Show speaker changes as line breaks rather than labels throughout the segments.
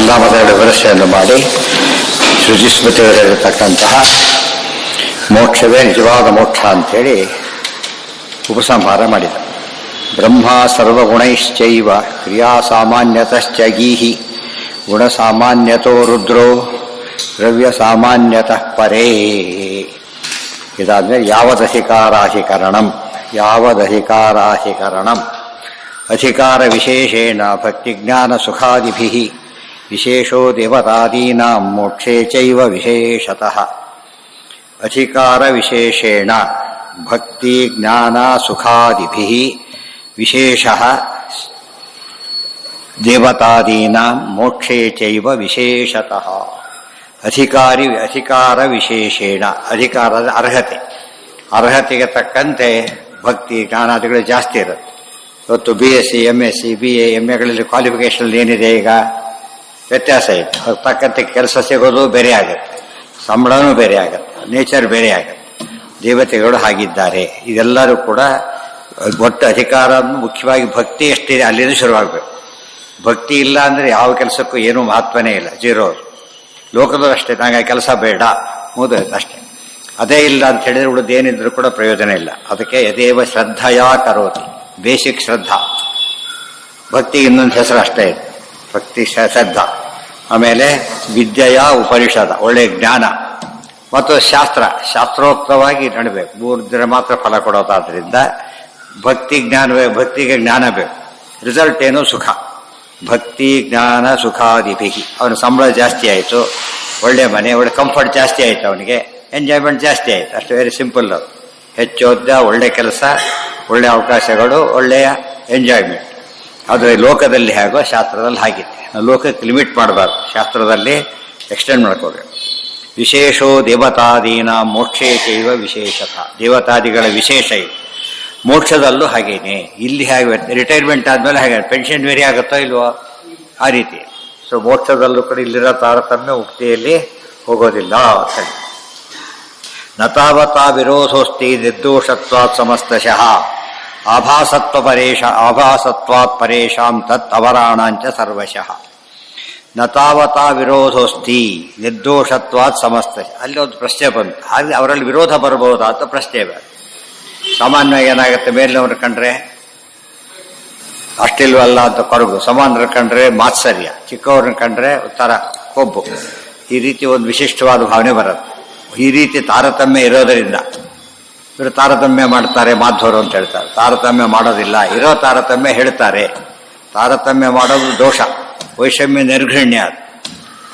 ಸಂಧಾಮದ ವಿಮರ್ಶೆಯನ್ನು ಮಾಡಿ ಶ್ರುತಿಸ್ಮೃತಿಗಳಿರತಕ್ಕಂತಹ ಮೋಕ್ಷವೇ ನಿಜವಾದ ಮೋಕ್ಷ ಅಂಥೇಳಿ ಉಪಸಂಹಾರ ಮಾಡಿದ. ಬ್ರಹ್ಮ ಸರ್ವಗುಣೈಶ್ಚೈವ ಕ್ರಿಯಾ ಸಾಮಾನ್ಯತಶ್ಚ ಗೀಹಿ ಗುಣಸಾಮಾನ್ಯತೋ ರುದ್ರೋ ದ್ರವ್ಯ ಸಾಮಾನ್ಯತಃ ಪರೇ. ಇದಾದ್ಮೇಲೆ ಯಾವದಧಿಕಾರಾಧಿಕರಣಂ ಅಧಿಕಾರ ವಿಶೇಷೇಣ ಭಕ್ತಿಜ್ಞಾನ ಸುಖಾದಿಭಿಃ ವಿಶೇಷೋ ದೇವತಾದೀನಾಂ ಮೋಕ್ಷೇ ಚೈವ ವಿಶೇಷತಃ. ಅಧಿಕಾರ ವಿಶೇಷೇಣ ಭಕ್ತಿ ಜ್ಞಾನ ಸುಖಾದಿಭಿಃ ವಿಶೇಷಃ ದೇವತಾದೀನಾಂ ಮೋಕ್ಷೇ ಚೈವ ವಿಶೇಷತಃ. ಅಧಿಕಾರ ವಿಶೇಷೇಣ, ಅಧಿಕಾರದ ಅರ್ಹತೆಗೆ ತಕ್ಕಂತೆ ಭಕ್ತಿ ಜ್ಞಾನಾದಿಗಳು ಜಾಸ್ತಿ ಇರುತ್ತೆ. ಇವತ್ತು BSc MSc BA MAಗಳಲ್ಲಿ ಕ್ವಾಲಿಫಿಕೇಷನ್ ಏನಿದೆ, ಈಗ ವ್ಯತ್ಯಾಸ ಇದೆ. ಅದಕ್ಕೆ ತಕ್ಕಂತೆ ಕೆಲಸ ಸಿಗೋದು ಬೇರೆ ಆಗುತ್ತೆ, ಸಂಬಳನೂ ಬೇರೆ ಆಗುತ್ತೆ, ನೇಚರ್ ಬೇರೆ ಆಗುತ್ತೆ. ದೇವತೆಗಳು ಹಾಗಿದ್ದಾರೆ. ಇದೆಲ್ಲರೂ ಕೂಡ ಒಟ್ಟು ಅಧಿಕಾರ ಮುಖ್ಯವಾಗಿ ಭಕ್ತಿ ಎಷ್ಟಿದೆ ಅಲ್ಲಿಂದ ಶುರುವಾಗಬೇಕು. ಭಕ್ತಿ ಇಲ್ಲ ಅಂದರೆ ಯಾವ ಕೆಲಸಕ್ಕೂ ಏನೂ ಮಹತ್ವನೇ ಇಲ್ಲ, ಜೀರೋ. ಲೋಕದಲ್ಲೂ ಅಷ್ಟೇ, ನನಗೆ ಕೆಲಸ ಬೇಡ ಮುಗಿದೋಯ್ತು ಅಷ್ಟೇ. ಅದೇ ಇಲ್ಲ ಅಂತ ಹೇಳಿದ್ರೆ ಉಳಿದೇನಿದ್ರು ಕೂಡ ಪ್ರಯೋಜನ ಇಲ್ಲ. ಅದಕ್ಕೆ ಯದೇವ ಶ್ರದ್ಧೆಯಾ ಕರೋತಿ, ಬೇಸಿಕ್ ಶ್ರದ್ಧಾ. ಭಕ್ತಿಗೆ ಇನ್ನೊಂದು ಹೆಸರು ಅಷ್ಟೇ ಇದೆ, ಭಕ್ತಿ ಶ್ರದ್ಧಾ. ಆಮೇಲೆ ವಿದ್ಯೆಯ ಉಪನಿಷದ, ಒಳ್ಳೆಯ ಜ್ಞಾನ ಮತ್ತು ಶಾಸ್ತ್ರೋಕ್ತವಾಗಿ ನಡಬೇಕು. ಮೂರಿದ್ರೆ ಮಾತ್ರ ಫಲ ಕೊಡೋದಾದ್ರಿಂದ ಭಕ್ತಿಗೆ ಜ್ಞಾನ ಬೇಕು. ರಿಸಲ್ಟ್ ಏನು? ಸುಖ. ಭಕ್ತಿ ಜ್ಞಾನ ಸುಖಾದಿಭಿಃ. ಅವನ ಸಂಬಳ ಜಾಸ್ತಿ ಆಯಿತು, ಒಳ್ಳೆ ಮನೆ, ಒಳ್ಳೆ ಕಂಫರ್ಟ್ ಜಾಸ್ತಿ ಆಯಿತು, ಅವನಿಗೆ ಎಂಜಾಯ್ಮೆಂಟ್ ಜಾಸ್ತಿ ಆಯಿತು. ಅಷ್ಟು ವೆರಿ ಸಿಂಪಲ್. ಅದು ಹೆಚ್ಚೋದ್ದ, ಒಳ್ಳೆ ಕೆಲಸ, ಒಳ್ಳೆ ಅವಕಾಶಗಳು, ಒಳ್ಳೆಯ ಎಂಜಾಯ್ಮೆಂಟ್. ಆದರೆ ಲೋಕದಲ್ಲಿ ಹೇಗೋ ಶಾಸ್ತ್ರದಲ್ಲಿ ಹಾಗಿದೆ. ಲೋಕಕ್ಕೆ ಲಿಮಿಟ್ ಮಾಡಬಾರ್ದು, ಶಾಸ್ತ್ರದಲ್ಲಿ ಎಕ್ಸ್ಟೆಂಡ್ ಮಾಡ್ಕೋಬೇಕು. ವಿಶೇಷೋ ದೇವತಾದೀನ ಮೋಕ್ಷೇ ಚೈವ ವಿಶೇಷತಃ. ದೇವತಾದಿಗಳ ವಿಶೇಷ ಇದೆ. ಮೋಕ್ಷದಲ್ಲೂ ಹಾಗೇನೆ. ಇಲ್ಲಿ ಹೇಗೆ ರಿಟೈರ್ಮೆಂಟ್ ಆದಮೇಲೆ ಹಾಗೆ ಪೆನ್ಷನ್ ವೇರಿ ಆಗುತ್ತೋ ಇಲ್ವೋ ಆ ರೀತಿ. ಸೊ ಮೋಕ್ಷದಲ್ಲೂ ಕೂಡ ಇಲ್ಲಿರೋ ತಾರತಮ್ಯ ಮುಕ್ತಿಯಲ್ಲಿ ಹೋಗೋದಿಲ್ಲ. ನತಾವತಾ ವಿರೋಧೋಸ್ತಿ ನಿರ್ದೋಷತ್ವಾತ್ ಸಮಸ್ತಶಃ ಆಭಾಸತ್ವಾತ್ ಪರೇಶಾಂ ತತ್ ಅವರಾಣಾಂಚ ಸರ್ವಶಃ. ನತಾವತಾ ವಿರೋಧೋಸ್ತಿ ನಿರ್ದೋಷತ್ವಾತ್ ಸಮಸ್ತಶಃ. ಅಲ್ಲಿ ಒಂದು ಪ್ರಶ್ನೆ ಬಂತು, ಹಾಗೆ ಅವರಲ್ಲಿ ವಿರೋಧ ಬರಬಹುದಾ ಅಂತ ಪ್ರಶ್ನೆ ಬೇಡ. ಸಾಮಾನ್ಯವಾಗಿ ಏನಾಗುತ್ತೆ, ಮೇಲಿನವ್ರು ಕಂಡ್ರೆ ಅಷ್ಟಿಲ್ವಲ್ಲ ಅಂತ ಕೊರಗು, ಸಮಾನರು ಕಂಡ್ರೆ ಮಾತ್ಸರ್ಯ, ಚಿಕ್ಕವ್ರನ್ನ ಕಂಡ್ರೆ ಒಂಥರ ಕೊಬ್ಬು. ಈ ರೀತಿ ಒಂದು ವಿಶಿಷ್ಟವಾದ ಭಾವನೆ ಬರುತ್ತೆ. ಈ ರೀತಿ ತಾರತಮ್ಯ ಇರೋದರಿಂದ ಇವರು ತಾರತಮ್ಯ ಮಾಡ್ತಾರೆ, ಮಾಧ್ವರು ಅಂತ ಹೇಳ್ತಾರೆ. ತಾರತಮ್ಯ ಮಾಡೋದಿಲ್ಲ, ಇರೋ ತಾರತಮ್ಯ ಹೇಳ್ತಾರೆ. ತಾರತಮ್ಯ ಮಾಡೋದು ದೋಷ, ವೈಷಮ್ಯ ನಿರ್ಘಣ್ಯ.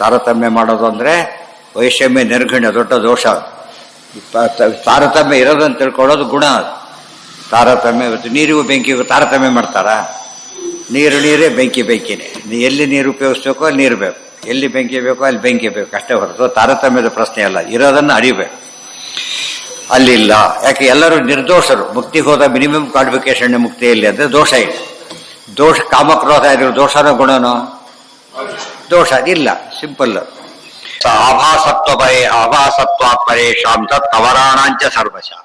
ತಾರತಮ್ಯ ಮಾಡೋದು ಅಂದರೆ ವೈಷಮ್ಯ ನಿರ್ಘಣ್ಯ, ದೊಡ್ಡ ದೋಷ. ತಾರತಮ್ಯ ಇರೋದಂತ ತಿಳ್ಕೊಳ್ಳೋದು ಗುಣ. ಅದು ತಾರತಮ್ಯ. ಇವತ್ತು ನೀರಿಗೂ ಬೆಂಕಿಗೂ ತಾರತಮ್ಯ ಮಾಡ್ತಾರಾ? ನೀರೇ, ಬೆಂಕಿನೇ. ಎಲ್ಲಿ ನೀರು ಉಪಯೋಗಿಸ್ಬೇಕೋ ಅಲ್ಲಿ ನೀರು ಬೇಕು, ಎಲ್ಲಿ ಬೆಂಕಿ ಬೇಕೋ ಅಲ್ಲಿ ಬೆಂಕಿ ಬೇಕು, ಅಷ್ಟೇ ಹೊರತು ತಾರತಮ್ಯದ ಪ್ರಶ್ನೆ ಅಲ್ಲ. ಇರೋದನ್ನು ಅರಿಬೇಕು. ಅಲ್ಲಿಲ್ಲ. ಯಾಕೆ? ಎಲ್ಲರೂ ನಿರ್ದೋಷರು. ಮುಕ್ತಿಗೆ ಹೋದ ಮಿನಿಮಮ್ ಕ್ವಾಲಿಫಿಕೇಶನ್ ಮುಕ್ತಿಯಲ್ಲಿ ಅಂದರೆ ದೋಷ ಇದೆ. ದೋಷ ಕಾಮಕ್ರೋಧ ಇರೋ ದೋಷನೋ ಗುಣನೋ? ದೋಷ ಇಲ್ಲ, ಸಿಂಪಲ್. ಆಭಾಸತ್ವಾತ್ ಪರೇಶಾಂ ತತ್ ಅವರಾಣಾಂಚ ಸರ್ವಶಃ.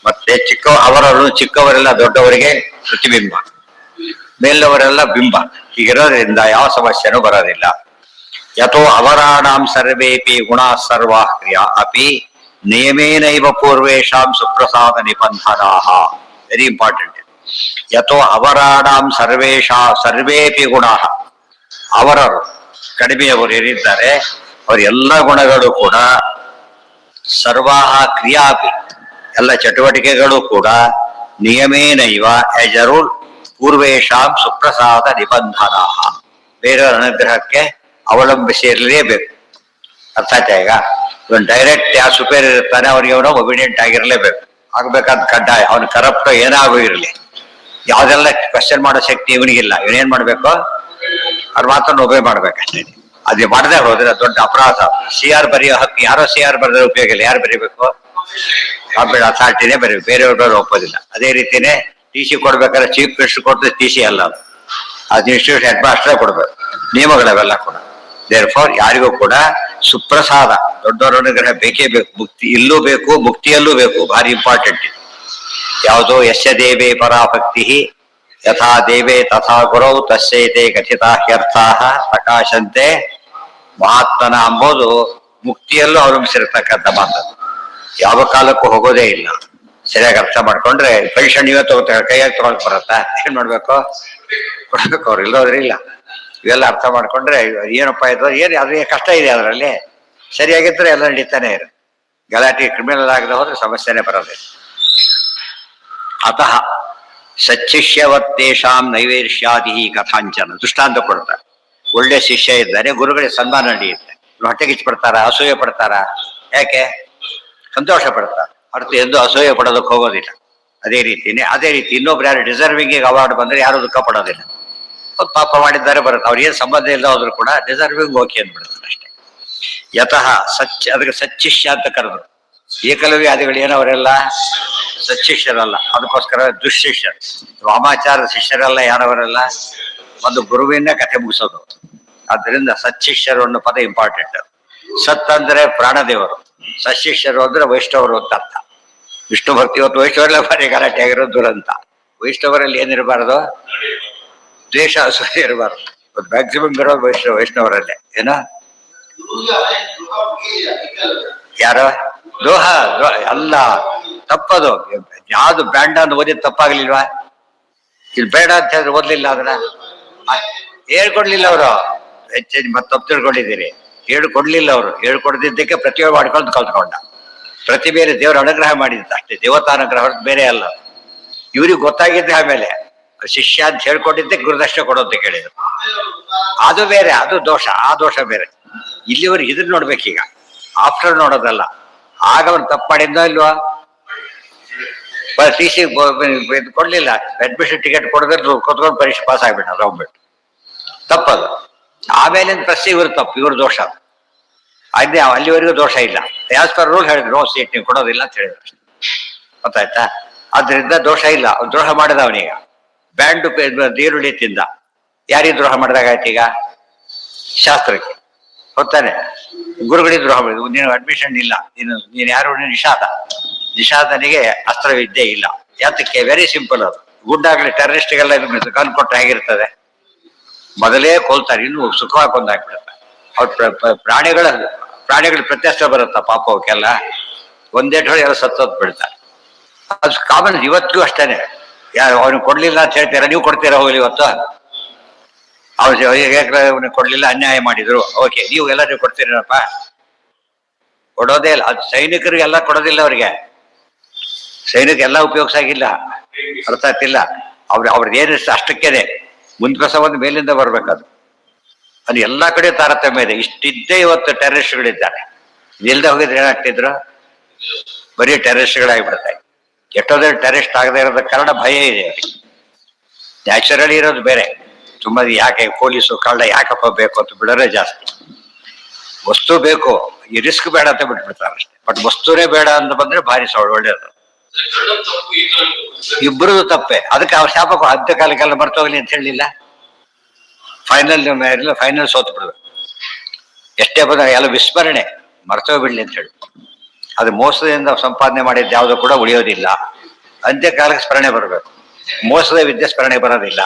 ಮತ್ತೆ ಚಿಕ್ಕವರೆಲ್ಲ ದೊಡ್ಡವರಿಗೆ ಪ್ರತಿಬಿಂಬ, ಮೇಲವರೆಲ್ಲ ಬಿಂಬ. ಹೀಗಿರೋದ್ರಿಂದ ಯಾವ ಸಮಸ್ಯೆನೂ ಬರೋದಿಲ್ಲ. ಯಥೋ ಅವರಾಣಾಂ ಸರ್ವೇಪಿ ಗುಣಾ ಸರ್ವಾ ಕ್ರಿಯಾ ಅಪಿ ನಿಯಮೇನೈವ ಪೂರ್ವೇಶಾಂ ಸುಪ್ರಸಾದ ನಿಬಂಧನಾಃ. Very important. ಯಥೋ ಅವರಾಣಾಂ ಸರ್ವೇಪಿ ಗುಣಾಃ. ಅವರರು ಕಡಿಮೆಯವರು ಏನಿದ್ದಾರೆ ಅವರ ಎಲ್ಲ ಗುಣಗಳು ಕೂಡ ಸರ್ವಾಹ ಕ್ರಿಯಾಪಿ, ಎಲ್ಲ ಚಟುವಟಿಕೆಗಳು ಕೂಡ ನಿಯಮೇನೈವ ಆಸ್ ಎ ರೂಲ್ ಪೂರ್ವೇಶಾಂ ಸುಪ್ರಸಾದ ನಿಬಂಧನಾಃ. ಬೇರೆಯವರ ಅನುಗ್ರಹಕ್ಕೆ ಅವಲಂಬಿಸಿ ಇರಲೇಬೇಕು. ಅರ್ಥ ಆಯ್ತಾ? ಈಗ ಇವನು ಡೈರೆಕ್ಟ್ ಯಾವ ಸುಪೇರಿಯರ್ ಇರ್ತಾನೆ ಅವನಿಗೆ ಅವನು ಒಬಿಡಿಯಂಟ್ ಆಗಿರಲೇಬೇಕು, ಆಗ್ಬೇಕಾದ ಕಡ್ಡಾಯ. ಅವನು ಕರಪ್ಟ್ ಏನಾಗೂ ಇರಲಿ, ಯಾವುದೆಲ್ಲ ಕ್ವಶನ್ ಮಾಡೋ ಶಕ್ತಿ ಇವನಿಗಿಲ್ಲ. ಇವನೇನ್ ಮಾಡ್ಬೇಕು? ಅವ್ರ ಮಾತನ್ನು ಒಬೇ ಮಾಡ್ಬೇಕಷ್ಟೇ. ಅದೇ ಮಾಡದೆ ಹೋದ್ರೆ ದೊಡ್ಡ ಅಪರಾಧ. CR ಬರೆಯೋ ಹಕ್ಕು ಯಾರೋ CR ಬರೆದ್ರೆ ಉಪಯೋಗ ಇಲ್ಲ. ಯಾರು ಬರೀಬೇಕು? ಕಾಂಪಿಟೆಂಟ್ ಅಥಾರಿಟಿನೇ ಬರೀಬೇಕು, ಬೇರೆಯವ್ರು ಒಪ್ಪೋದಿಲ್ಲ. ಅದೇ ರೀತಿನೇ TC ಕೊಡ್ಬೇಕಾದ್ರೆ ಚೀಫ್ ಮಿನಿಸ್ಟರ್ ಕೊಟ್ಟರೆ TC ಅಲ್ಲ, ಅದು ಇನ್ಸ್ಟಿಟ್ಯೂಟ್ ಹೆಡ್ ಮಾಸ್ಟರ್ ಕೊಡ್ಬೇಕು. ನಿಯಮಗಳವೆಲ್ಲ ಕೂಡ. ದೇರ್ ಫಾರ್ ಯಾರಿಗೂ ಕೂಡ ಸುಪ್ರಸಾದ, ದೊಡ್ಡವರ ಅನುಗ್ರಹ ಬೇಕೇ ಬೇಕು. ಮುಕ್ತಿ ಇಲ್ಲೂ ಬೇಕು, ಮುಕ್ತಿಯಲ್ಲೂ ಬೇಕು. ಭಾರಿ ಇಂಪಾರ್ಟೆಂಟ್ ಇದು. ಯಾವುದೋ ಯಸ್ಯ ದೇವೇ ಪರಾಭಕ್ತಿ ಯಥಾ ದೇವೇ ತಥಾ ಗುರೌ ತಸ್ಯೈತೆ ಕಥಿತಾ ಹ್ಯರ್ಥಾಃ ಪ್ರಕಾಶಂತೆ ಮಹಾತ್ಮನ ಅಂಬೋದು ಮುಕ್ತಿಯಲ್ಲೂ ಅವಲಂಬಿಸಿರ್ತಕ್ಕಂಥ ಮಾತು, ಯಾವ ಕಾಲಕ್ಕೂ ಹೋಗೋದೇ ಇಲ್ಲ. ಸರಿಯಾಗಿ ಅರ್ಥ ಮಾಡ್ಕೊಂಡ್ರೆ ಪೆನ್ಷನ್ ಇವತ್ತು ತಗೋತಾರೆ, ಕೈಯಾಗಿ ತಗೊಳಕ್ ಬರತ್ತಾ? ಏನ್ ಮಾಡ್ಬೇಕು? ಕೊಡ್ಬೇಕು. ಅವ್ರು ಇಲ್ಲೋದ್ರೆ ಇಲ್ಲ. ಇವೆಲ್ಲ ಅರ್ಥ ಮಾಡ್ಕೊಂಡ್ರೆ ಏನಪ್ಪ ಇದು, ಏನು ಅದ್ರ ಕಷ್ಟ ಇದೆ ಅದರಲ್ಲಿ. ಸರಿಯಾಗಿದ್ರೆ ಎಲ್ಲ ನಡೀತಾನೆ ಇರು. ಗಲಾಟೆ ಕ್ರಿಮಿನಲ್ ಆಗದೆ ಹೋದ್ರೆ ಸಮಸ್ಯೆನೇ ಬರೋದಿಲ್ಲ. ಅತಃ ಸಚ್ಚಿಷ್ಯವತ್ತೇಷಾಂ ನೈವೇಶ್ಯಾದಿ ಕಥಾಂಚನ ದೃಷ್ಟಾಂತ ಕೊಡ್ತಾರೆ. ಒಳ್ಳೆ ಶಿಷ್ಯ ಇದ್ದಾರೆ, ಗುರುಗಳಿಗೆ ಸನ್ಮಾನ ನಡೆಯುತ್ತೆ. ಹೊಟ್ಟೆಗಿಚ್ಚು ಪಡ್ತಾರ, ಅಸೂಯೆ ಪಡ್ತಾರ? ಯಾಕೆ? ಸಂತೋಷ ಪಡ್ತಾರೆ. ಅರ್ಥ ಎಂದು ಅಸೂಯೆ ಪಡೋದಕ್ಕೆ ಹೋಗೋದಿಲ್ಲ. ಅದೇ ರೀತಿ ಇನ್ನೊಬ್ರು ಯಾರು ಡಿಸರ್ವಿಂಗ್ ಅವಾರ್ಡ್ ಬಂದ್ರೆ ಯಾರು ದುಃಖ ಪಡೋದಿಲ್ಲ. ಅವ್ರು ಪಾಪ ಮಾಡಿದ್ದಾರೆ ಬರುತ್ತೆ, ಅವ್ರು ಏನು ಸಂಬಂಧ ಇಲ್ಲ ಹೋದ್ರು ಕೂಡ ಡಿಸರ್ವಿಂಗ್ ಓಕೆ ಅಂದ್ಬಿಡ್ತಾರೆ ಅಷ್ಟೇ. ಯತಃ ಅದಕ್ಕೆ ಸಚ್ಚಿಷ್ಯ ಅಂತ ಕರೆದ್ರು. ಏಕಲವ್ಯಾದಿಗಳು ಏನವರೆಲ್ಲ ಸಚ್ಚಿಷ್ಯರಲ್ಲ, ಅದಕ್ಕೋಸ್ಕರ ದುಶ್ಶಿಷ್ಯರು. ವಾಮಾಚಾರದ ಶಿಷ್ಯರೆಲ್ಲ ಯಾರವರೆಲ್ಲ ಒಂದು ಗುರುವಿನ ಕಥೆ ಮುಗಿಸೋದು. ಆದ್ದರಿಂದ ಸಚ್ಚಿಷ್ಯರು ಅನ್ನೋ ಪದ ಇಂಪಾರ್ಟೆಂಟ್. ಸತ್ ಅಂದ್ರೆ ಪ್ರಾಣದೇವರು, ಸಶಿಷ್ಯರು ಅಂದ್ರೆ ವೈಷ್ಣವರು ಅಂತ ಅರ್ಥ. ವಿಷ್ಣು ಭಕ್ತಿ ಇವತ್ತು ವೈಷ್ಣವರೆಲ್ಲ ಬಾರಿ ಗಲಾಟೆ ಆಗಿರೋದು ದುರಂತ. ವೈಷ್ಣವರಲ್ಲಿ ಏನಿರಬಾರ್ದು? ದ್ವೇಷ ಅಸೂಯೆ ಇರಬಾರ್ದು. ಮ್ಯಾಕ್ಸಿಮಮ್ ಇರೋದು ವೈಷ್ಣವರಲ್ಲೇ. ಏನ ಯಾರ ದ್ರೋಹ ಅಲ್ಲ, ತಪ್ಪದು. ಯಾವ್ದು ಬ್ಯಾಂಡ ಅಂತ ಓದಿದ್ ತಪ್ಪಾಗ್ಲಿಲ್ವಾ? ಇಲ್ಲಿ ಬೇಡ ಅಂತ ಹೇಳಿದ್ರೆ ಓದ್ಲಿಲ್ಲ, ಅದನ್ನ ಹೇಳ್ಕೊಡ್ಲಿಲ್ಲ ಅವರು. ಹೆಚ್ಚೆಚ್ಚು ಮತ್ತೆ ತಪ್ಪು ತಿಳ್ಕೊಂಡಿದ್ದೀರಿ. ಹೇಳ್ಕೊಡ್ಲಿಲ್ಲ ಅವರು. ಹೇಳ್ಕೊಡ್ದಿದ್ದಕ್ಕೆ ಪ್ರತಿಭೆ ಮಾಡ್ಕೊಂಡು ಕಲ್ತ್ಕೊಂಡ. ಪ್ರತಿಭೆಯಲ್ಲಿ ದೇವರ ಅನುಗ್ರಹ ಮಾಡಿದ್ದ ಅಷ್ಟೇ, ದೇವತಾನುಗ್ರಹ ಹೊರತು ಬೇರೆ ಅಲ್ಲ. ಇವ್ರಿಗೆ ಗೊತ್ತಾಗಿದ್ದೆ ಆಮೇಲೆ ಶಿಷ್ಯ ಅಂತ ಹೇಳ್ಕೊಟ್ಟಿದ್ದೆ ಗುರುದಕ್ಷಿಣೆ ಕೊಡೋದು ಕೇಳಿದ್ರು. ಅದು ಬೇರೆ, ಅದು ದೋಷ. ಆ ದೋಷ ಬೇರೆ. ಇಲ್ಲಿವರೆಗೆ ಇದನ್ನ ನೋಡ್ಬೇಕೀಗ, ಆಫ್ಟರ್ ನೋಡೋದಲ್ಲ. ಆಗ ಅವ್ನು ತಪ್ಪು ಮಾಡಿದ್ನೋ ಇಲ್ವಾ? ಟಿ ಸಿ ಕೊಡ್ಲಿಲ್ಲ, ಅಡ್ಮಿಷನ್ ಟಿಕೆಟ್ ಕೊಡೋದ್ರೆ ಕೊತ್ಕೊಂಡು ಪರೀಕ್ಷೆ ಪಾಸ್ ಆಗ್ಬಿಟ್ಟ ಹೋಗ್ಬಿಟ್ಟು. ತಪ್ಪದು. ಆಮೇಲೆ ಪ್ರಶ್ನೆ ಇವ್ರು ತಪ್ಪು, ಇವ್ರ ದೋಷ. ಅದೇ ಅಲ್ಲಿವರೆಗೂ ದೋಷ ಇಲ್ಲ. ಆಸ್ ಪರ್ ರೂಲ್ ಹೇಳಿದ್ರು, ನೋ ಸೀಟ್ ನೀವು ಕೊಡೋದಿಲ್ಲ ಅಂತ ಹೇಳಿದ್ರು ಅಷ್ಟೇ. ಗೊತ್ತಾಯ್ತಾ? ಆದ್ರಿಂದ ದೋಷ ಇಲ್ಲ. ದ್ರೋಹ ಮಾಡಿದ ಅವನೀಗ. ಬ್ಯಾಂಡು ಈರುಳ್ಳಿ ತಿಂದ. ಯಾರಿಗೆ ದ್ರೋಹ ಮಾಡಿದಾಗಾಯ್ತು ಈಗ? ಶಾಸ್ತ್ರಕ್ಕೆ. ಗೊತ್ತಾನೆ? ಗುರುಗಳಿಗೆ ದ್ರೋಹ ಮಾಡಿದ್ರು. ನೀನು ಅಡ್ಮಿಷನ್ ಇಲ್ಲ, ನೀನು ಯಾರು? ನಿಷಾದನಿಗೆ ಅಸ್ತ್ರವಿದ್ಯೆ ಇಲ್ಲ. ಯಾತಕ್ಕೆ? Very simple. ಅದು ಗುಂಡಾಗ್ಲಿ ಟೆರರಿಸ್ಟ್ಗೆಲ್ಲ ಕನ್ ಕೊಟ್ಟರೆ ಹೇಗಿರ್ತದೆ? ಮೊದಲೇ ಕೊಲ್ತಾರೆ, ಇನ್ನು ಸುಖವಾಗಿ ಕೊಂದಾಕ್ಬಿಡುತ್ತೆ. ಅವ್ರ ಪ್ರಾಣಿಗಳ ಪ್ರತ್ಯಕ್ಷ ಬರುತ್ತ ಪಾಪ ಅವಕ್ಕೆಲ್ಲ. ಒಂದೇ ಹೊಳೆ ಎಲ್ಲ ಸತ್ತೋದ್ ಬಿಡ್ತಾರೆ. ಅದು ಕಾಮನ್. ಇವತ್ತಿಗೂ ಅಷ್ಟೇನೆ. ಯಾರು ಅವ್ನಿಗೆ ಕೊಡ್ಲಿಲ್ಲ ಅಂತ ಹೇಳ್ತೀರಾ? ನೀವು ಕೊಡ್ತೀರಾ? ಹೋಗ್ಲಿ ಇವತ್ತು ಅವ್ನಿಗೆ ಕೊಡ್ಲಿಲ್ಲ, ಅನ್ಯಾಯ ಮಾಡಿದ್ರು, ಓಕೆ, ನೀವು ಎಲ್ಲರೂ ಕೊಡ್ತೀರಪ್ಪ? ಕೊಡೋದೇ ಇಲ್ಲ. ಅದು ಸೈನಿಕರಿಗೆಲ್ಲ ಕೊಡೋದಿಲ್ಲ. ಅವ್ರಿಗೆ ಸೈನಿಕ ಉಪಯೋಗಿಸಾಗಿಲ್ಲ. ಅರ್ಥ ಆಗ್ತಿಲ್ಲ. ಅವ್ರದ್ದು ಏನಿಷ್ಟ ಅಷ್ಟಕ್ಕೇನೆ. ಮುಂದ್ಕಸ ಒಂದು ಮೇಲಿಂದ ಬರ್ಬೇಕದು. ಅದು ಎಲ್ಲಾ ಕಡೆ ತಾರತಮ್ಯ ಇದೆ. ಇಷ್ಟಿದ್ದೇ ಇವತ್ತು ಟೆರರಿಸ್ಟ್ಗಳಿದ್ದಾರೆ. ಇಲ್ದೆ ಹೋಗಿದ್ರೆ ಏನಾಗ್ತಿದ್ರು? ಬರೀ ಟೆರರಿಸ್ಟ್ಗಳಾಗಿಬಿಡ್ತಾರೆ. ಎಷ್ಟೋದೇ ಟೆರರಿಸ್ಟ್ ಆಗದೆ ಇರೋದ ಕಾರಣ ಭಯ ಇದೆ ಅವರಿಗೆ. ನ್ಯಾಚುರಲಿ ಇರೋದು ಬೇರೆ. ತುಂಬಾ ಯಾಕೆ ಪೊಲೀಸು ಕಳ್ಳ ಯಾಕಪ್ಪ ಬೇಕು ಅಂತ ಬಿಡೋದೇ ಜಾಸ್ತಿ. ವಸ್ತು ಬೇಕು, ಈ ರಿಸ್ಕ್ ಬೇಡ ಅಂತ ಬಿಟ್ಬಿಡ್ತಾರೆ ಅಷ್ಟೇ. ಬಟ್ ವಸ್ತುನೇ ಬೇಡ ಅಂತ ಬಂದ್ರೆ ಭಾರಿ ಒಳ್ಳೇದು. ಇಬ್ಬರದು ತಪ್ಪೆ. ಅದಕ್ಕೆ ಅವ್ರ ಶಾಪಕ ಹದ್ದ ಕಾಲಕ್ಕೆಲ್ಲ ಬರ್ತೋಗ್ಲಿ ಅಂತ ಹೇಳಿಲ್ಲ. ಫೈನಲ್ ಸೋತ್ ಬಿಡ್ಬೇಕು. ಎಷ್ಟೇ ಬಂದಾಗ ಎಲ್ಲ ವಿಸ್ಮರಣೆ ಮರ್ತೋಗ್ಬಿಡ್ಲಿ ಅಂತ ಹೇಳಿ. ಅದು ಮೋಸದಿಂದ ಸಂಪಾದನೆ ಮಾಡಿದ್ದು ಯಾವುದು ಕೂಡ ಉಳಿಯೋದಿಲ್ಲ. ಅಂತ್ಯಕಾಲಕ್ಕೆ ಸ್ಮರಣೆ ಬರಬೇಕು. ಮೋಸದ ವಿದ್ಯೆ ಸ್ಮರಣೆ ಬರೋದಿಲ್ಲ.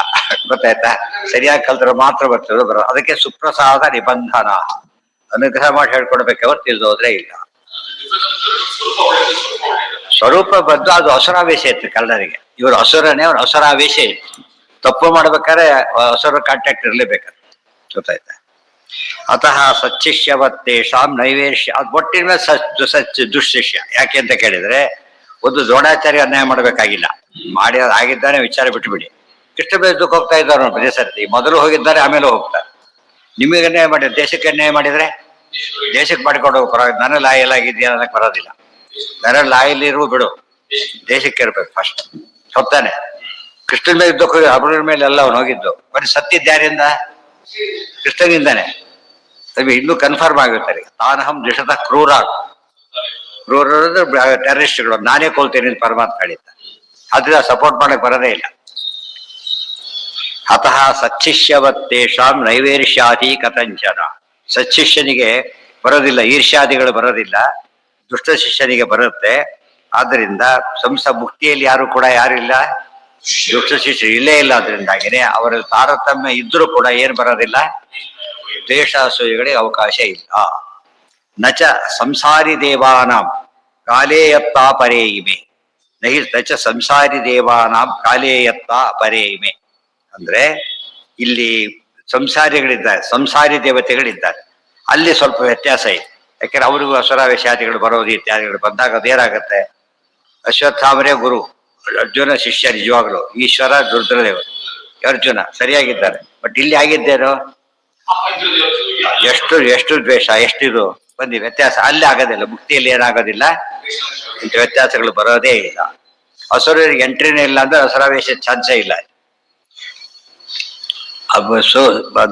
ಗೊತ್ತಾಯ್ತಾ? ಸರಿಯಾಗಿ ಕಲ್ತರು ಮಾತ್ರ ಬರ್ತದೆ ಬರೋ. ಅದಕ್ಕೆ ಸುಪ್ರಸಾದ ನಿಬಂಧನ, ಅನುಗ್ರಹ ಮಾಡಿ ಹೇಳ್ಕೊಡ್ಬೇಕು. ಅವ್ರು ತಿಳಿದೋದ್ರೆ ಇಲ್ಲ. ಸ್ವರೂಪ ಬದ್ದು ಅದು ಅಸುರಾವೇಶ ಇತ್ತು ಕನ್ನಡರಿಗೆ. ಇವರು ಅಸುರನೇ, ಅವ್ರ ಅಸುರಾವೇಶ ಇತ್ತು. ತಪ್ಪು ಮಾಡ್ಬೇಕಾದ್ರೆ ಅಸುರ ಕಾಂಟ್ಯಾಕ್ಟ್ ಇರ್ಲೇಬೇಕಾದ್ರೆ. ಗೊತ್ತಾಯ್ತಾ? ಅತಃ ಸಚ್ಚಿಷ್ಯವತ್ತೇಷಾಂ ನೈವೇಶ್ಯ. ಅದು ಒಟ್ಟಿನ ಮೇಲೆ ದುಶ್ಶಿಷ್ಯ. ಯಾಕೆ ಅಂತ ಕೇಳಿದ್ರೆ, ಒಂದು ದ್ರೋಣಾಚಾರ್ಯ ಅನ್ಯಾಯ ಮಾಡ್ಬೇಕಾಗಿಲ್ಲ. ಮಾಡಿ ಆಗಿದ್ದಾನೆ, ವಿಚಾರ ಬಿಟ್ಟುಬಿಡಿ. ಕೃಷ್ಣ ಬೇಸಕ್ಕೆ ಹೋಗ್ತಾ ಇದ್ದಾರೆ ಪ್ರತಿ ಸರ್ತಿ. ಮೊದಲು ಹೋಗಿದ್ದಾರೆ, ಆಮೇಲೆ ಹೋಗ್ತಾರೆ. ನಿಮಗೆ ಅನ್ಯಾಯ ಮಾಡಿದ್ರೆ, ದೇಶಕ್ಕೆ ಅನ್ಯಾಯ ಮಾಡಿದ್ರೆ ದೇಶಕ್ಕೆ ಮಾಡ್ಕೊಂಡು ಹೋಗಿ ಪರವಾಗಿ. ನನ್ನ ಲಾಯಲ್ ಆಗಿದೆಯಾ ಅನ್ನಕ್ಕೆ ಬರೋದಿಲ್ಲ. ನನ್ನ ಲಾಯಲ್ ಇರುವ ಬಿಡು, ದೇಶಕ್ಕೆ ಇರ್ಬೇಕು ಫಸ್ಟ್. ಹೋಗ್ತಾನೆ. ಕೃಷ್ಣನ ಮೇಲೆ ಯುದ್ಧಕ್ಕೆ ಹೋಗಿ ಅರ್ಜುನನ ಮೇಲೆ ಎಲ್ಲ ಅವನು ಹೋಗಿದ್ದು. ಬರೀ ಸತ್ತಿದ್ಯಾರಿಂದ? ಕೃಷ್ಣನಿಂದಾನೆ. ಇನ್ನೂ ಕನ್ಫರ್ಮ್ ಆಗಿರ್ತಾರೆ. ತಾನಹಂ ದ್ವಿಷತ ಕ್ರೂರ. ಕ್ರೂರರು ಟೆರರಿಸ್ಟ್ಗಳು. ನಾನೇ ಕೊಲ್ತೇನೆ ಅಂತ ಪರಮಾತ್ಮ ಹೇಳಿದ್ದ. ಆದ್ರಿಂದ ಸಪೋರ್ಟ್ ಮಾಡಕ್ ಬರೋದೇ ಇಲ್ಲ. ಅತಃ ಸಚ್ಚಿಷ್ಯವತ್ತೇಷಾಂ ನೈವೇರ್ಷ್ಯಾದಿ ಕಥಂಚನ. ಸಚ್ಚಿಷ್ಯನಿಗೆ ಬರೋದಿಲ್ಲ, ಈರ್ಷ್ಯಾದಿಗಳು ಬರೋದಿಲ್ಲ. ದುಷ್ಟ ಶಿಷ್ಯನಿಗೆ ಬರುತ್ತೆ. ಆದ್ರಿಂದ ಮುಕ್ತಿಯಲ್ಲಿ ಯಾರು ಕೂಡ ಯಾರಿಲ್ಲ, ದುಷ್ಟ ಶಿಷ್ಯರು ಇಲ್ಲೇ ಇಲ್ಲ. ಅದರಿಂದಾಗಿನೇ ಅವರಲ್ಲಿ ತಾರತಮ್ಯ ಇದ್ರೂ ಕೂಡ ಏನ್ ಬರೋದಿಲ್ಲ, ದ್ವೇಷ ಅಸೂಯೆಗಳಿಗೆ ಅವಕಾಶ ಇಲ್ಲ. ನಚ ಸಂಸಾರಿ ದೇವಾನಾಂ ಕಾಲೇಯತ್ತ ಪರೇ ಇಮೆ ನಚ ಸಂಸಾರಿ ದೇವಾನಾಂ ಕಾಲೇಯತ್ತ ಪರೇ ಇಮೆ. ಅಂದ್ರೆ ಇಲ್ಲಿ ಸಂಸಾರಿಗಳಿದ್ದಾರೆ, ಸಂಸಾರಿ ದೇವತೆಗಳಿದ್ದಾರೆ, ಅಲ್ಲಿ ಸ್ವಲ್ಪ ವ್ಯತ್ಯಾಸ ಇದೆ. ಯಾಕೆಂದ್ರೆ ಅವ್ರಿಗೂ ಅಸುರಾವೇಶಾದಿಗಳು ಬರೋದು ಇತ್ಯಾದಿಗಳು ಬಂದಾಗ ಅದೇನಾಗತ್ತೆ, ಅಶ್ವತ್ಥಾಮರೇ ಗುರು, ಅರ್ಜುನ ಶಿಷ್ಯ ನಿಜವಾಗ್ಲು, ಈಶ್ವರ ರುದ್ರದೇವರು, ಅರ್ಜುನ ಸರಿಯಾಗಿದ್ದಾರೆ. ಬಟ್ ಇಲ್ಲಿ ಆಗಿದ್ದೇನೋ ಎಷ್ಟು ಎಷ್ಟು ದ್ವೇಷ, ಎಷ್ಟಿದು ಬಂದಿ ವ್ಯತ್ಯಾಸ ಅಲ್ಲಿ ಆಗೋದಿಲ್ಲ. ಮುಕ್ತಿಯಲ್ಲಿ ಏನಾಗೋದಿಲ್ಲ, ಇಂಥ ವ್ಯತ್ಯಾಸಗಳು ಬರೋದೇ ಇಲ್ಲ. ಅಸುರರಿಗೆ ಎಂಟ್ರಿನೇ ಇಲ್ಲ ಅಂದ್ರೆ ಅಸುರಾವೇಶ ಚಾನ್ಸೇ ಇಲ್ಲ.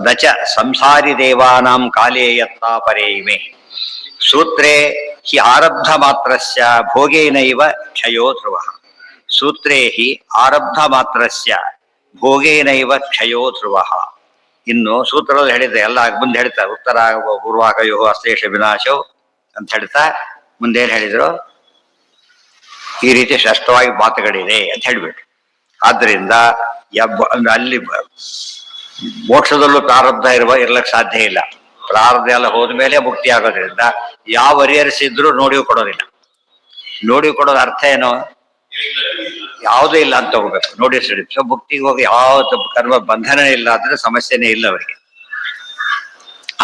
ನಚ ಸಂಸಾರಿ ದೇವಾನಾಂ ಕಾಲೇಯತ್ತ ಪರೇ ಇಮೆ ಸೂತ್ರೇ ಹಿ ಆರಬ್ಧ ಮಾತ್ರಸ್ಯ ಭೋಗೇನೈವ ಕ್ಷಯೋ ಧ್ರುವ. ಸೂತ್ರೇ ಹಿ ಆರಬ್ಧ ಮಾತ್ರಸ್ಯ ಭೋಗೇನೈವ ಕ್ಷಯೋ ಧ್ರುವ. ಇನ್ನು ಸೂತ್ರದಲ್ಲಿ ಹೇಳಿದ್ರೆ ಎಲ್ಲ ಮುಂದೆ ಹೇಳ್ತಾರೆ, ಉತ್ತರ ಪೂರ್ವಾಗಯೋ ಅಶ್ಲೇಷ ವಿನಾಶೋ ಅಂತ ಹೇಳ್ತಾ ಮುಂದೇನು ಹೇಳಿದ್ರು, ಈ ರೀತಿ ಸ್ಪಷ್ಟವಾಗಿ ಮಾತುಗಳಿದೆ ಅಂತ ಹೇಳ್ಬಿಟ್ಟು. ಆದ್ದರಿಂದ ಅಲ್ಲಿ ಮೋಕ್ಷದಲ್ಲೂ ಪ್ರಾರಬ್ಧ ಇರ್ಲಕ್ಕೆ ಸಾಧ್ಯ ಇಲ್ಲ. ಪ್ರಾರಬ್ಧ ಎಲ್ಲ ಹೋದ್ಮೇಲೆ ಮುಕ್ತಿ ಆಗೋದ್ರಿಂದ ಯಾವ ಹರಿಹರಿಸಿದ್ರು ನೋಡಿಯೂ ಕೊಡೋದಿಲ್ಲ. ನೋಡಿ ಕೊಡೋದು ಅರ್ಥ ಏನು, ಯಾವುದೂ ಇಲ್ಲ ಅಂತ ಹೋಗ್ಬೇಕು ನೋಡಿ. ಸೊ ಮುಕ್ತಿಗೆ ಹೋಗಿ ಯಾವ ಕರ್ಮ ಬಂಧನ ಇಲ್ಲ ಅಂದ್ರೆ ಸಮಸ್ಯೆನೇ ಇಲ್ಲ ಅವರಿಗೆ.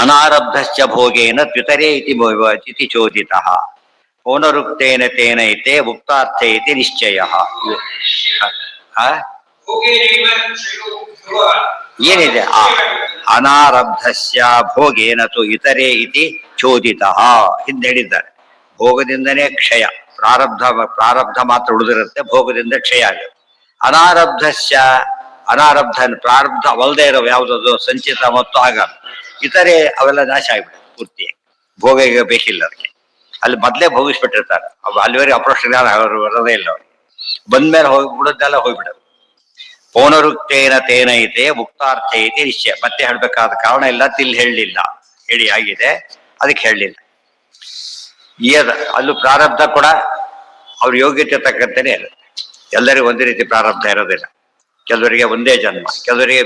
ಅನಾರಬ್ಧಶ್ಚ ಭೋಗೇನ ತ್ವಿತರೇ ಇತಿ ಚೋದಿತ ಪೌನರುಕ್ತೇನ ತೇನೈತೆ ಮುಕ್ತಾರ್ಥ ಇತಿ ನಿಶ್ಚಯ. ಏನಿದೆ ಆ ಅನಾರಬ್ಧಸ್ಯ ಭೋಗೇನ ತು ಇತರೇ ಇತಿ ಚೋದಿತ ಹಿಂದೆ ಹೇಳಿದ್ದಾರೆ. ಭೋಗದಿಂದನೇ ಕ್ಷಯ, ಪ್ರಾರಬ್ಧ ಮಾತ್ರ ಉಳಿದಿರುತ್ತೆ, ಭೋಗದಿಂದ ಕ್ಷಯ ಆಗುತ್ತೆ. ಅನಾರಬ್ಧಸ್ಯ ಪ್ರಾರಬ್ಧ ಒಲ್ದೇ ಇರೋ ಯಾವುದದು ಸಂಚಿತ ಮತ್ತು ಆಗ ಇತರೆ ಅವೆಲ್ಲ ನಾಶ ಆಗ್ಬಿಡುತ್ತೆ ಪೂರ್ತಿ. ಭೋಗ ಈಗ ಬೇಕಿಲ್ಲ ಅದಕ್ಕೆ, ಅಲ್ಲಿ ಮೊದಲೇ ಭೋಗಿಸ್ಬಿಟ್ಟಿರ್ತಾರೆ. ಅಲ್ಲಿವರೆಗೆ ಅಪ್ರೋಷ ಜ್ಞಾನ ಅವರು ಬರೋದೇ ಇಲ್ಲ. ಅವ್ರಿಗೆ ಬಂದ್ಮೇಲೆ ಹೋಗ್ಬಿಡೋದೆಲ್ಲ ಹೋಗ್ಬಿಡೋದು. ಪೌನರುಕ್ತೇನ ತೇನೈತೆ ಮುಕ್ತಾರ್ಥ ಐತಿ ನಿಶ್ಚಯ. ಮತ್ತೆ ಹೇಳ್ಬೇಕಾದ ಕಾರಣ ಇಲ್ಲ, ತಿಲ್ಲಿ ಹೇಳಲಿಲ್ಲ, ಹೇಳಿ ಆಗಿದೆ, ಅದಕ್ಕೆ ಹೇಳಲಿಲ್ಲ. ಅಲ್ಲೂ ಪ್ರಾರಬ್ಧ ಕೂಡ ಅವ್ರ ಯೋಗ್ಯತೆ ತಕ್ಕಂತೆನೇ ಇರುತ್ತೆ. ಎಲ್ಲರಿಗೂ ಒಂದೇ ರೀತಿ ಪ್ರಾರಬ್ಧ ಇರೋದಿಲ್ಲ. ಕೆಲವರಿಗೆ ಒಂದೇ ಜನ್ಮ, ಕೆಲವರಿಗೆ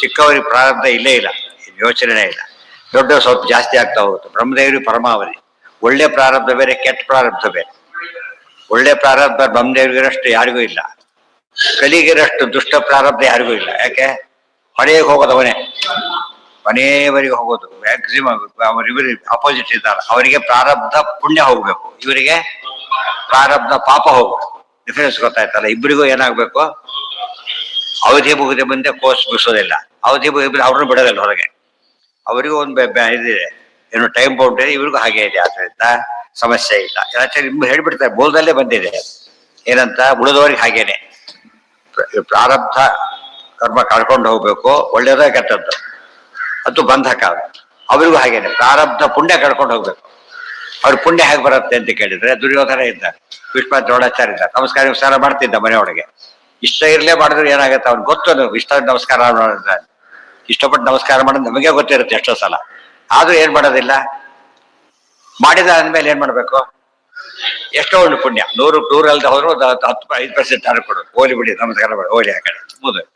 ಚಿಕ್ಕವರಿಗೆ ಪ್ರಾರಬ್ಧ ಇಲ್ಲೇ ಇಲ್ಲ, ಯೋಚನೆ ಇಲ್ಲ. ದೊಡ್ಡ ಸ್ವಲ್ಪ ಜಾಸ್ತಿ ಆಗ್ತಾ ಹೋಗುತ್ತೆ. ಬ್ರಹ್ಮದೇವರಿಗೆ ಪರಮಾವಧಿ. ಒಳ್ಳೆ ಪ್ರಾರಬ್ಧ ಬೇರೆ, ಕೆಟ್ಟ ಪ್ರಾರಬ್ಧ ಬೇರೆ. ಒಳ್ಳೆ ಪ್ರಾರಬ್ಧ ಬ್ರಹ್ಮದೇವರಿಗಿರಷ್ಟು ಯಾರಿಗೂ ಇಲ್ಲ, ಕಲಿಗಿರಷ್ಟು ದುಷ್ಟ ಪ್ರಾರಬ್ಧ ಯಾರಿಗೂ ಇಲ್ಲ. ಯಾಕೆ, ಹೊಳೆಗೆ ಹೋಗೋದು ಅವನೇ, ಮನೆಯವರಿಗೆ ಹೋಗೋದು ಮ್ಯಾಕ್ಸಿಮಮ್. ಇವರಿಗೆ ಅಪೋಸಿಟ್ ಇದ್ದಾರೆ, ಅವರಿಗೆ ಪ್ರಾರಬ್ಧ ಪುಣ್ಯ ಹೋಗ್ಬೇಕು, ಇವರಿಗೆ ಪ್ರಾರಬ್ಧ ಪಾಪ ಹೋಗ್ಬೇಕು. ಡಿಫರೆನ್ಸ್ ಗೊತ್ತಾಯ್ತಲ್ಲ. ಇಬ್ಬರಿಗೂ ಏನಾಗ್ಬೇಕು, ಅವಧಿ ಮುಗಿದ ಮುಂದೆ ಕೋರ್ಸ್ ಬಿಡಿಸೋದಿಲ್ಲ, ಅವಧಿ ಮುಗಿದ್ರೆ ಅವ್ರನ್ನ ಬಿಡೋದಿಲ್ಲ ಹೊರಗೆ. ಅವರಿಗೂ ಒಂದು ಇದಿದೆ, ಏನು ಟೈಮ್ ಬೌಂಡ್ ಇದೆ, ಇವ್ರಿಗೂ ಹಾಗೆ ಇದೆ. ಆದ್ರಿಂದ ಸಮಸ್ಯೆ ಇಲ್ಲ. ನಿಮ್ಗೆ ಹೇಳ್ಬಿಡ್ತಾರೆ, ಬೋಲ್ದಲ್ಲೇ ಬಂದಿದೆ ಏನಂತ, ಉಳಿದವರಿಗೆ ಹಾಗೇನೆ ಪ್ರಾರಬ್ಧ ಕರ್ಮ ಕಳ್ಕೊಂಡು ಹೋಗ್ಬೇಕು, ಒಳ್ಳೇದ ಕೆಟ್ಟದ್ದು ಅದು ಬಂಧಕ. ಅವರಿಗೂ ಹಾಗೇನೆ ಪ್ರಾರಬ್ಧ ಪುಣ್ಯ ಕಳ್ಕೊಂಡು ಹೋಗ್ಬೇಕು. ಅವ್ರ ಪುಣ್ಯ ಹೇಗೆ ಬರುತ್ತೆ ಅಂತ ಕೇಳಿದ್ರೆ, ದುರ್ಯೋಧನ ಇದ್ದಾರೆ, ಭೀಷ್ಮ ದ್ರೋಣಾಚಾರ್ಯ ಇದ್ದಾರೆ, ನಮಸ್ಕಾರ ಮಾಡ್ತಿದ್ದ ಮನೆಯೊಳಗೆ. ಇಷ್ಟ ಇರ್ಲೇ ಮಾಡಿದ್ರೆ ಏನಾಗುತ್ತೆ ಅವ್ನು ಗೊತ್ತು, ಇಷ್ಟ ನಮಸ್ಕಾರ ಮಾಡಿದ್ದಾರೆ, ಇಷ್ಟಪಟ್ಟು ನಮಸ್ಕಾರ ಮಾಡೋದು ನಮಗೆ ಗೊತ್ತಿರುತ್ತೆ ಎಷ್ಟೋ ಸಲ. ಆದ್ರೂ ಏನ್ ಮಾಡೋದಿಲ್ಲ, ಮಾಡಿದ ಅಂದ್ಮೇಲೆ ಏನ್ ಮಾಡ್ಬೇಕು, ಎಷ್ಟೋ ಒಂದು ಪುಣ್ಯ, 100 ಅಲ್ದ ಹೋದ್ರು 5% ಆರು ಕೊಡೋದು, ಹೋಲಿ ಬಿಡಿ ನಮಸ್ಕಾರ ಮಾಡಿ ಹೋಲಿ ಆ ಕಡೆ ಮುಗಿದು.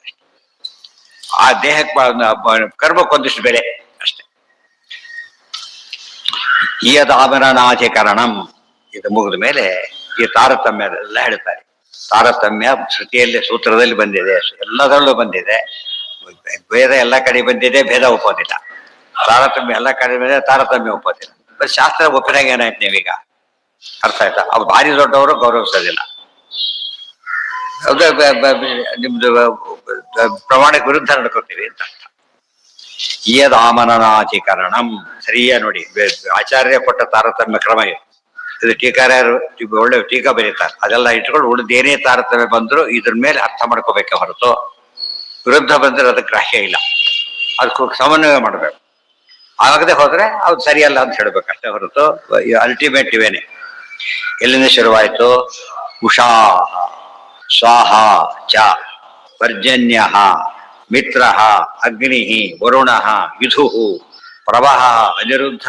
ಆ ದೇಹಕ್ಕೆ ಕರ್ಮಕ್ಕೊಂದಿಷ್ಟು ಬೆಲೆ ಅಷ್ಟೆ. ಯದಾಮರಣಾಧಿಕರಣಂ ಇದು ಮುಗಿದ ಮೇಲೆ ಈ ತಾರತಮ್ಯದೆಲ್ಲ ಹೇಳ್ತಾರೆ. ತಾರತಮ್ಯ ಶ್ರುತಿಯಲ್ಲಿ ಸೂತ್ರದಲ್ಲಿ ಬಂದಿದೆ, ಎಲ್ಲದರಲ್ಲೂ ಬಂದಿದೆ. ಭೇದ ಎಲ್ಲ ಕಡೆ ಬಂದಿದೆ, ಭೇದ ಒಪ್ಪೋದಿಲ್ಲ. ತಾರತಮ್ಯ ಎಲ್ಲ ಕಡೆ ಬಂದಿದೆ, ತಾರತಮ್ಯ ಒಪ್ಪೋದಿಲ್ಲ. ಬಟ್ ಶಾಸ್ತ್ರ ಒಪ್ಪಿನಾಗ ಏನಾಯ್ತು ನೀವೀಗ ಅರ್ಥ ಆಯ್ತಾ? ಅವ್ರು ಭಾರಿ ದೊಡ್ಡವರು ಗೌರವಿಸೋದಿಲ್ಲ, ನಿಮ್ದು ಪ್ರಮಾಣಕ್ಕೆ ವಿರುದ್ಧ ನಡ್ಕೋತೀವಿ ಅಂತ ಅರ್ಥ. ಯದಾಮನನಾಧಿಕರಣಂ ಸರಿಯಾ ನೋಡಿ, ಆಚಾರ್ಯ ಕೊಟ್ಟ ತಾರತಮ್ಯ ಕ್ರಮ ಇದು. ಟೀಕಾರ್ಯರು ಒಳ್ಳೆ ಟೀಕಾ ಬರೀತಾರೆ, ಅದೆಲ್ಲ ಇಟ್ಕೊಂಡು ಉಳಿದೇನೇ ತಾರತಮ್ಯ ಬಂದ್ರು ಇದ್ರ ಮೇಲೆ ಅರ್ಥ ಮಾಡ್ಕೋಬೇಕೆ ಹೊರತು ವಿರುದ್ಧ ಬಂದ್ರೆ ಅದಕ್ಕೆ ಗ್ರಾಹ್ಯ ಇಲ್ಲ. ಅದಕ್ಕೆ ಸಮನ್ವಯ ಮಾಡ್ಬೇಕು. ಆಗದೆ ಹೋದ್ರೆ ಅವ್ರು ಸರಿಯಲ್ಲ ಅಂತ ಹೇಳ್ಬೇಕಷ್ಟೇ ಹೊರತು ಅಲ್ಟಿಮೇಟ್ ಇವೇನೆ. ಎಲ್ಲಿಂದ ಶುರುವಾಯ್ತು? ಉಷಾ ಸ್ವಾಹ ಚ ಪರ್ಜನ್ಯ ಮಿತ್ರ ಅಗ್ನಿ ವರುಣ ವಿಧು ಪ್ರವಹ ಅನಿರುದ್ಧ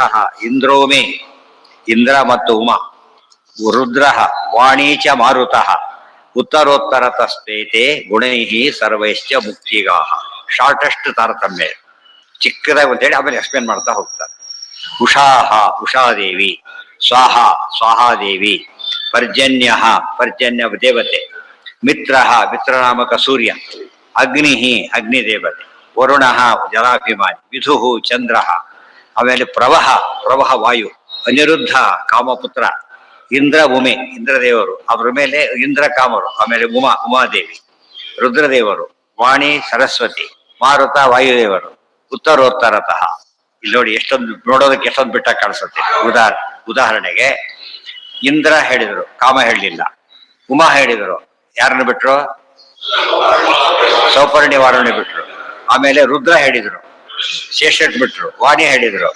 ಇಂದ್ರೋಮೇ ಇಂದ್ರ ಮತ್ತು ಉಮಾ ರುದ್ರ ವಾಣೀಚ ಮಾರುತಃ ಉತ್ತರೋತ್ತರತಸ್ತೇತೆ ಗುಣೈ ಸರ್ವೈಶ್ಚ ಮುಕ್ತಿಗಾ. ಶಾರ್ಟೆಸ್ಟ್ ತಾರತಮ್ಯ. ಚಿಕ್ಕದಾಗಿ ಅಂತೇಳಿ ಆಮೇಲೆ ಎಕ್ಸ್ಪ್ಲೇನ್ ಮಾಡ್ತಾ ಹೋಗ್ತಾರೆ. ಉಷಾಹ ಉಷಾದೇವಿ, ಸ್ವಾಹ ಸ್ವಾಹಾದೇವಿ, ಪರ್ಜನ್ಯ ಪರ್ಜನ್ಯ ದೇವತೆ, ಮಿತ್ರ ಮಿತ್ರನಾಮಕ ಸೂರ್ಯ, ಅಗ್ನಿ ಅಗ್ನಿದೇವತೆ, ವರುಣ ಜಲಾಭಿಮಾನಿ, ವಿಧು ಚಂದ್ರ, ಆಮೇಲೆ ಪ್ರವಹ ಪ್ರವಹ ವಾಯು, ಅನಿರುದ್ಧ ಕಾಮಪುತ್ರ, ಇಂದ್ರ ಉಮೆ ಇಂದ್ರದೇವರು, ಅವರ ಮೇಲೆ ಇಂದ್ರ ಕಾಮರು, ಆಮೇಲೆ ಉಮಾದೇವಿ, ರುದ್ರದೇವರು, ವಾಣಿ ಸರಸ್ವತಿ, ಮಾರುತ ವಾಯುದೇವರು, ಉತ್ತರೋತ್ತರತಃ. ಇಲ್ಲಿ ನೋಡಿ ಎಷ್ಟೊಂದು ನೋಡೋದಕ್ಕೆ ಎಷ್ಟೊಂದು ಬಿಟ್ಟ ಕಾಣಿಸುತ್ತೆ. ಉದಾಹರಣೆಗೆ ಇಂದ್ರ ಹೇಳಿದ್ರು, ಕಾಮ ಹೇಳಲಿಲ್ಲ. ಉಮಾ ಹೇಳಿದ್ರು, ಯಾರನ್ನು ಬಿಟ್ರು? ಸೌಪರ್ಣಿ ವಾರುಣಿ ಬಿಟ್ರು. ಆಮೇಲೆ ರುದ್ರ ಹೇಳಿದ್ರು, ಶೇಷಟ್ ಬಿಟ್ರು. ವಾಣಿ ಹೇಳಿದ್ರು,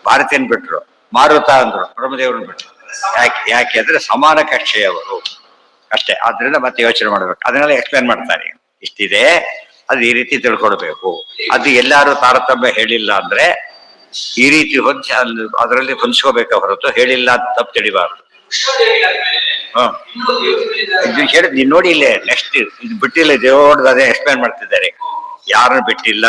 ಭಾರತೀಯನ್ ಬಿಟ್ರು. ಮಾರುತ ಅಂದ್ರು, ಬ್ರಹ್ಮದೇವ್ರನ್ನ ಬಿಟ್ರು. ಯಾಕೆ ಅಂದ್ರೆ ಸಮಾನ ಕಕ್ಷೆಯವರು ಅಷ್ಟೇ. ಆದ್ರಿಂದ ಮತ್ತೆ ಯೋಚನೆ ಮಾಡ್ಬೇಕು. ಅದನ್ನೆಲ್ಲ ಎಕ್ಸ್ಪ್ಲೇನ್ ಮಾಡ್ತಾರೆ. ಇಷ್ಟಿದೆ, ಅದು ಈ ರೀತಿ ತಿಳ್ಕೊಡ್ಬೇಕು. ಅದು ಎಲ್ಲಾರು ತಾರತಮ್ಯ ಹೇಳಿಲ್ಲ ಅಂದ್ರೆ ಈ ರೀತಿ ಅದರಲ್ಲಿ ಹೊಂಚ್ಕೋಬೇಕ ಹೊರತು ಹೇಳಿಲ್ಲ ತಪ್ಪು ತಿಳಿಬಾರದು. ಇದು ಹೇಳಿ ನೀನ್ ನೋಡಿ, ಇಲ್ಲೇ ನೆಕ್ಸ್ಟ್ ಇದು ಬಿಟ್ಟಿಲ್ಲ, ದೇವ್ರದ್ದು ಅದೇ ಎಕ್ಸ್ಪ್ಲೇನ್ ಮಾಡ್ತಿದ್ದಾರೆ. ಯಾರನ್ನ ಬಿಟ್ಟಿಲ್ಲ,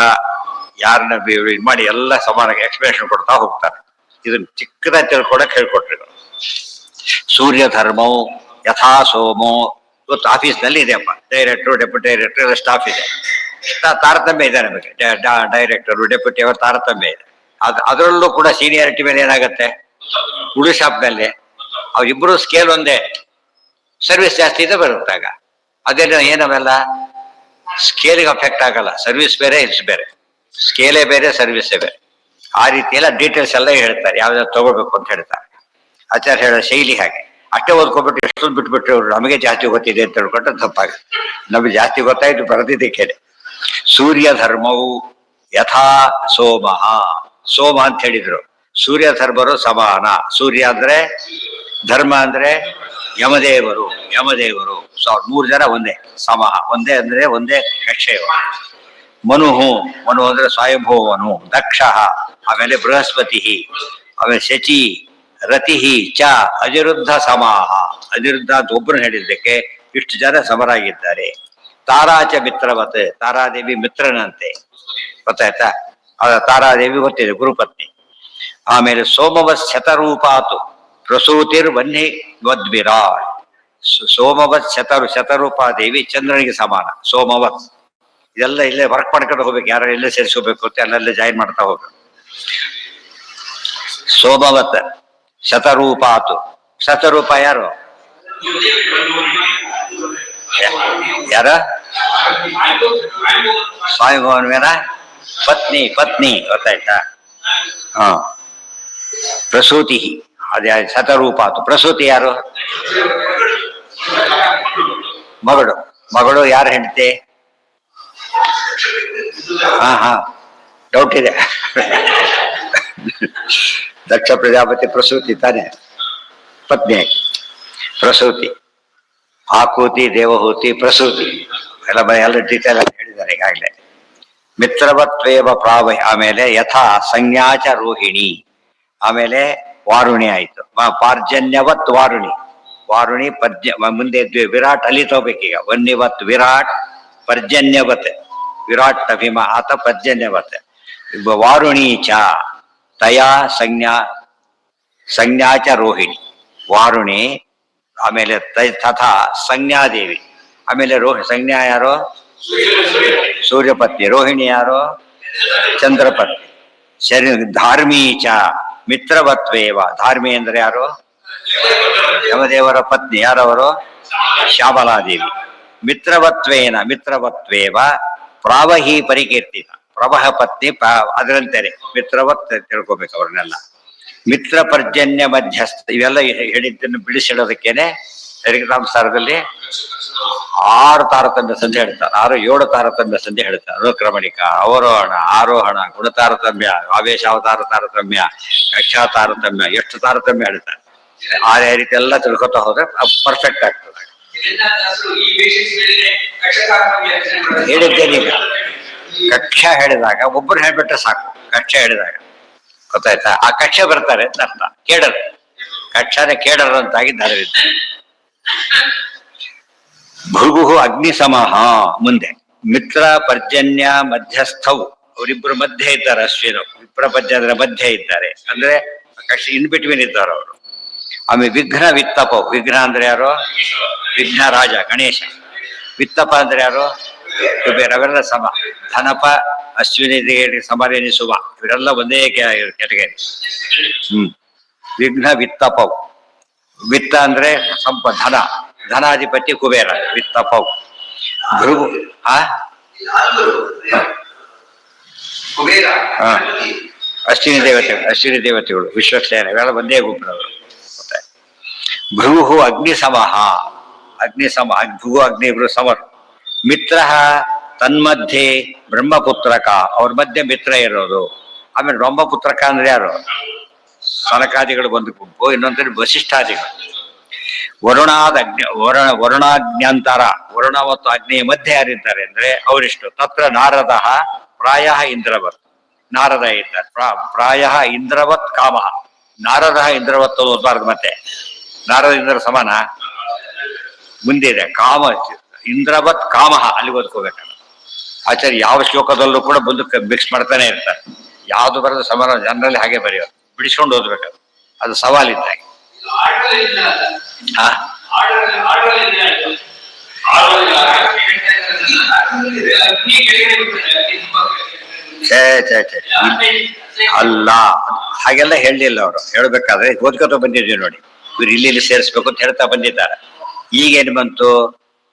ಯಾರನ್ನ ಇದು ಮಾಡಿ ಎಲ್ಲ ಸಮಾನ ಎಕ್ಸ್ಪ್ಲೇಷನ್ ಕೊಡ್ತಾ ಹೋಗ್ತಾರೆ. ಇದನ್ನ ಚಿಕ್ಕದಾಗಿ ತಿಳ್ಕೊಡಕ್ ಹೇಳ್ಕೊಟ್ರಿ. ಸೂರ್ಯ ಧರ್ಮವು ಯಥಾ ಸೋಮೋ. ಇವತ್ತು ಆಫೀಸ್ನಲ್ಲಿ ಇದೆಯಪ್ಪ, ಡೈರೆಕ್ಟರ್ ಡೆಪ್ಯೂಟಿ ಡೈರೆಕ್ಟರ್ ಎಲ್ಲ ಸ್ಟಾಫ್ ಇದೆ. ತಾರತಮ್ಯ ಇದೆ ನಮಗೆ. ಡೈರೆಕ್ಟರ್ ಡೆಪ್ಯೂಟಿ ಅವರ ತಾರತಮ್ಯ ಇದೆ. ಅದರಲ್ಲೂ ಕೂಡ ಸೀನಿಯಾರಿಟಿ ಮೇಲೆ ಏನಾಗುತ್ತೆ, ಉಳಿ ಶಾಪ್ ಮೇಲೆ ಅವ್ರಿಬ್ರು ಸ್ಕೇಲ್ ಒಂದೇ, ಸರ್ವಿಸ್ ಜಾಸ್ತಿ ಇದೆ ಬರುತ್ತಾಗ. ಅದೇನು ಏನವೆಲ್ಲ ಸ್ಕೇಲಿಗೆ ಅಫೆಕ್ಟ್ ಆಗಲ್ಲ. ಸರ್ವಿಸ್ ಬೇರೆ, ಇಟ್ಸ್ ಬೇರೆ, ಸ್ಕೇಲೇ ಬೇರೆ, ಸರ್ವಿಸೇ ಬೇರೆ. ಆ ರೀತಿ ಎಲ್ಲ ಡೀಟೇಲ್ಸ್ ಎಲ್ಲ ಹೇಳ್ತಾರೆ, ಯಾವ್ದಾದ್ರು ತಗೋಬೇಕು ಅಂತ ಹೇಳ್ತಾರೆ. ಆಚಾರ್ಯ ಹೇಳೋ ಶೈಲಿ ಹಾಗೆ. ಅಷ್ಟೇ ಓದ್ಕೊಬಿಟ್ಟು ಎಷ್ಟೊಂದು ಬಿಟ್ಬಿಟ್ರೆ ನಮಗೆ ಜಾಸ್ತಿ ಗೊತ್ತಿದೆ ಅಂತ ಹೇಳ್ಕೊಟ್ರೆ ತಪ್ಪಾಗುತ್ತೆ. ನಮಗೆ ಜಾಸ್ತಿ ಗೊತ್ತಾಯ್ತು ಬರೆದಿದ್ದಕ್ಕೇನೆ. ಸೂರ್ಯ ಧರ್ಮವು ಯಥಾ ಸೋಮ. ಸೋಮ ಅಂತ ಹೇಳಿದ್ರು. ಸೂರ್ಯ ಧರ್ಮರು ಸಮಾನ. ಸೂರ್ಯ ಅಂದ್ರೆ ಧರ್ಮ ಅಂದ್ರೆ ಯಮದೇವರು. ಯಮದೇವರು 3 ಜನ ಒಂದೇ, ಸಮಹ ಒಂದೇ ಅಂದ್ರೆ ಒಂದೇ ಕಕ್ಷೆಯವರು. ಮನುಹು ಅಂದ್ರೆ ಸ್ವಯಂಭೂವನು. ದಕ್ಷ, ಆಮೇಲೆ ಬೃಹಸ್ಪತಿ, ಆಮೇಲೆ ಶಚಿ, ರತಿ ಚ ಅನಿರುದ್ಧ ಸಮಾಹ. ಅನಿರುದ್ಧ ಅಂತ ಒಬ್ಬರು ಹೇಳಿದ್ದಕ್ಕೆ ಇಷ್ಟು ಜನ ಸಮರಾಗಿದ್ದಾರೆ. ತಾರಾಚ ಮಿತ್ರವತ್, ತಾರಾದೇವಿ ಮಿತ್ರನಂತೆ. ಗೊತ್ತಾಯ್ತಾ? ತಾರಾದೇವಿ ಗೊತ್ತಿದೆ, ಗುರುಪತ್ನಿ. ಆಮೇಲೆ ಸೋಮವತ್ ಶತರೂಪಾತು ಪ್ರಸೂತಿರ್ ವನ್ನಿ ವದ್ವಿರಾಟ್. ಸೋಮವತ್ ಶತರೂಪಾದೇವಿ ಚಂದ್ರನಿಗೆ ಸಮಾನ. ಸೋಮವತ್ ಇದೆಲ್ಲ ಇಲ್ಲೇ ವರ್ಕ್ ಮಾಡ್ಕೊಂಡು ಹೋಗ್ಬೇಕು. ಯಾರು ಎಲ್ಲೇ ಸೇರಿಸ್ಕೋಬೇಕು ಅಂತ ಅಲ್ಲಲ್ಲೇ ಜಾಯಿನ್ ಮಾಡ್ತಾ ಹೋಗ್ಬೇಕು. ಸೋಮವತ್ ಶತರೂಪಾತು. ಶತರೂಪ ಯಾರು? ಯಾರ? ಸ್ವಾಮಿಭವನ ಮೇನ ಪತ್ನಿ ಗೊತ್ತಾಯ್ತಾ? ಹಾ. ಪ್ರಸೂತಿ ಅದೇ ಶತರೂಪಾತು. ಪ್ರಸೂತಿ ಯಾರು? ಮಗಳು ಯಾರು ಹೆಂಡತಿ? ಹಾ ಡೌಟ್ ಇದೆ. ದಕ್ಷ ಪ್ರಜಾಪತಿ ಪ್ರಸೂತಿ ತಾನೆ, ಪತ್ನಿ ಪ್ರಸೂತಿ. ಆಕೂತಿ, ದೇವಹೂತಿ, ಪ್ರಸೂತಿ ಎಲ್ಲ ಡೀಟೇಲ್ ಆಗಿ ಹೇಳಿದ್ದಾರೆ ಈಗಾಗಲೇ. ಮಿತ್ರವತ್ವೇವ ಪ್ರಾವಹಿ. ಆಮೇಲೆ ಯಥಾ ಸಂಜ್ಞಾಚ ರೋಹಿಣಿ. ಆಮೇಲೆ ವಾರುಣಿ ಆಯ್ತು. ಪಾರ್ಜನ್ಯವತ್ ವಾರುಣಿ. ವಾರುಣಿ ಮುಂದೆ ವಿರಾಟ್ ಅಲ್ಲಿ ತಗೋಬೇಕೀಗ. ವನ್ನಿವತ್ ವಿರಾಟ್, ಪರ್ಜನ್ಯವತ್ ವಿರಾಟ್ ಅಭಿಮ ಆತ ಪರ್ಜನ್ಯವತ್. ವಾರುಣಿ ಚ ತಯಾ ಸಂಜ್ಞಾಚ ರೋಹಿಣಿ. ವಾರುಣಿ, ಆಮೇಲೆ ತಥಾ ಸಂಜ್ಞಾದೇವಿ. ಆಮೇಲೆ ಸಂಜ್ಞಾ ಯಾರು? ಸೂರ್ಯಪತ್ನಿ. ರೋಹಿಣಿ ಯಾರು? ಚಂದ್ರಪತ್ನಿ. ಧಾರ್ಮೀ ಚ ಮಿತ್ರವತ್ವೇವ. ಧಾರ್ಮಿ ಅಂದ್ರೆ ಯಾರು? ಯಮದೇವರ ಪತ್ನಿ. ಯಾರವರು? ಶ್ಯಾಮಲಾದೇವಿ. ಮಿತ್ರವತ್ವೇವ ಪ್ರಾವಹಿ ಪರಿಕೀರ್ತಿತ. ಪ್ರವಹ ಪತ್ನಿ ಅದರಂತೆಯೇ ಮಿತ್ರವತ್ ತಿಳ್ಕೊಬೇಕು ಅವ್ರನ್ನೆಲ್ಲ. ಮಿತ್ರ ಪರ್ಜನ್ಯ ಮಧ್ಯಸ್ಥ. ಇವೆಲ್ಲ ಹೇಳಿದ್ದನ್ನು ಬಿಡಿಸಿಡೋದಕ್ಕೇನೆ ಹರಿಕಥಾಂಸಾರದಲ್ಲಿ 6 ತಾರತಮ್ಯ ಸಂಧಿ ಹೇಳ್ತಾರೆ. 6-7 ತಾರತಮ್ಯ ಸಂಧಿ ಹೇಳ್ತಾರೆ. ಅನುಕ್ರಮಣಿಕ, ಅವರೋಹಣ, ಆರೋಹಣ, ಗುಣತಾರತಮ್ಯ, ಆವೇಶಾವತಾರ ತಾರತಮ್ಯ, ಕಕ್ಷಾ ತಾರತಮ್ಯ, ಎಷ್ಟು ತಾರತಮ್ಯ ಹೇಳ್ತಾರೆ. ಆ ರೀತಿ ಎಲ್ಲ ತಿಳ್ಕೊತಾ ಹೋದ್ರೆ ಪರ್ಫೆಕ್ಟ್ ಆಗ್ತದೆ. ಹೇಳಿದ್ದೇನೀಗ ಕಕ್ಷಾ ಹೇಳಿದಾಗ ಒಬ್ಬರು ಹೇಳ್ಬಿಟ್ರೆ ಸಾಕು. ಕಕ್ಷಾ ಹೇಳಿದಾಗ ಗೊತ್ತಾಯ್ತಾ? ಆ ಕಕ್ಷೆ ಬರ್ತಾರೆ ಅಂತ ಅರ್ಥ. ಕೇಡರ್ ಕಕ್ಷಾನೇ ಕೇಡರ್ ಅಂತಾಗಿದ್ದಾರೆ. ಭೃಗು ಅಗ್ನಿ ಸಮಹ. ಮುಂದೆ ಮಿತ್ರ ಪರ್ಜನ್ಯ ಮಧ್ಯಸ್ಥವು ಅವರಿಬ್ಬರು ಮಧ್ಯೆ ಇದ್ದಾರೆ. ಅಶ್ವಿನ ವಿಪ್ರಪಂಚದ್ರ ಮಧ್ಯೆ ಇದ್ದಾರೆ, ಅಂದ್ರೆ ಇನ್ ಬಿಟ್ವೀನ್ ಇದ್ದಾರೆ ಅವರು. ಆಮೇಲೆ ವಿಘ್ನ ವಿತ್ತಪ, ವಿಘ್ನ ಅಂದ್ರೆ ಯಾರು? ವಿಘ್ನ ರಾಜ ಗಣೇಶ. ವಿತ್ತಪ ಅಂದ್ರೆ ಯಾರು? ಕುಬೇರ. ಅವೆಲ್ಲ ಸಮ. ಧನಪ ಅಶ್ವಿನಿ ಸಮರೆನಿಸುವ ಇವರೆಲ್ಲ ಒಂದೇ ಕೆಟಗರಿ. ವಿಘ್ನ ವಿತ್ತಪವು. ವಿತ್ತ ಅಂದ್ರೆ ಧನ, ಧನಾಧಿಪತಿ ಕುಬೇರ. ವಿತ್ತಪವು. ಭೃಗು ಅಶ್ವಿನಿ ದೇವತೆಗಳು ವಿಶ್ವಕ್ಸೇನ ಇವೆಲ್ಲ ಒಂದೇ ಗುಂಪಿನವರು. ಭೃಗು ಅಗ್ನಿಸಮಃ, ಅಗ್ನಿಸಮ. ಭೃಗು ಅಗ್ನಿ ಇಬ್ರು ಸಮರು. ಮಿತ್ರ ತನ್ಮಧ್ಯೆ ಬ್ರಹ್ಮಪುತ್ರಕ, ಅವ್ರ ಮಧ್ಯೆ ಮಿತ್ರ ಇರೋದು. ಆಮೇಲೆ ಬ್ರಹ್ಮಪುತ್ರಕ ಅಂದ್ರೆ ಯಾರು? ಸನಕಾದಿಗಳು ಒಂದು ಗುಂಪು, ಇನ್ನೊಂದ್ರೆ ವಸಿಷ್ಠಾದಿಗಳು. ವರುಣಾದ ಅಗ್ನಿ, ವರುಣಾಗ್ನ್ಯಂತರ, ವರುಣ ಮತ್ತು ಅಗ್ನಿಯ ಮಧ್ಯೆ ಯಾರಿದ್ದಾರೆ ಅಂದ್ರೆ ಅವರಿಷ್ಟು. ತತ್ರ ನಾರದ ಪ್ರಾಯ ಇಂದ್ರವತ್, ನಾರದ ಇದ್ದಾರೆ. ಪ್ರಾಯ ಇಂದ್ರವತ್ ಕಾಮ, ನಾರದ ಇಂದ್ರವತ್ ಓದ್ಬಾರ್ದು. ಮತ್ತೆ ನಾರದ ಇಂದ್ರ ಸಮಾನ ಮುಂದಿದೆ. ಕಾಮ ಇಂದ್ರವತ್ ಕಾಮ, ಅಲ್ಲಿ ಓದ್ಕೋಬೇಕಲ್ಲ. ಆಚಾರ್ಯ ಯಾವ ಶ್ಲೋಕದಲ್ಲೂ ಕೂಡ ಮುಂದಕ್ಕೆ ಮಿಕ್ಸ್ ಮಾಡ್ತಾನೆ ಇರ್ತಾರೆ. ಯಾವ್ದು ಬರೋದು ಸಮಾನ ಜನರಲ್ಲಿ ಹಾಗೆ ಬರೆಯೋದು, ಬಿಡಿಸ್ಕೊಂಡು ಓದ್ಬೇಕದು. ಅದು ಸವಾಲಿದ್ದಾಗ. ಅಲ್ಲ, ಹಾಗೆಲ್ಲ ಹೇಳಲಿಲ್ಲ ಅವರು. ಹೇಳ್ಬೇಕಾದ್ರೆ ಓದ್ಕೋತ ಬಂದಿದ್ವಿ ನೋಡಿ, ಇವ್ರು ಇಲ್ಲಿ ಸೇರಿಸ್ಬೇಕು ಅಂತ ಹೇಳ್ತಾ ಬಂದಿದ್ದಾರೆ. ಈಗೇನು ಬಂತು?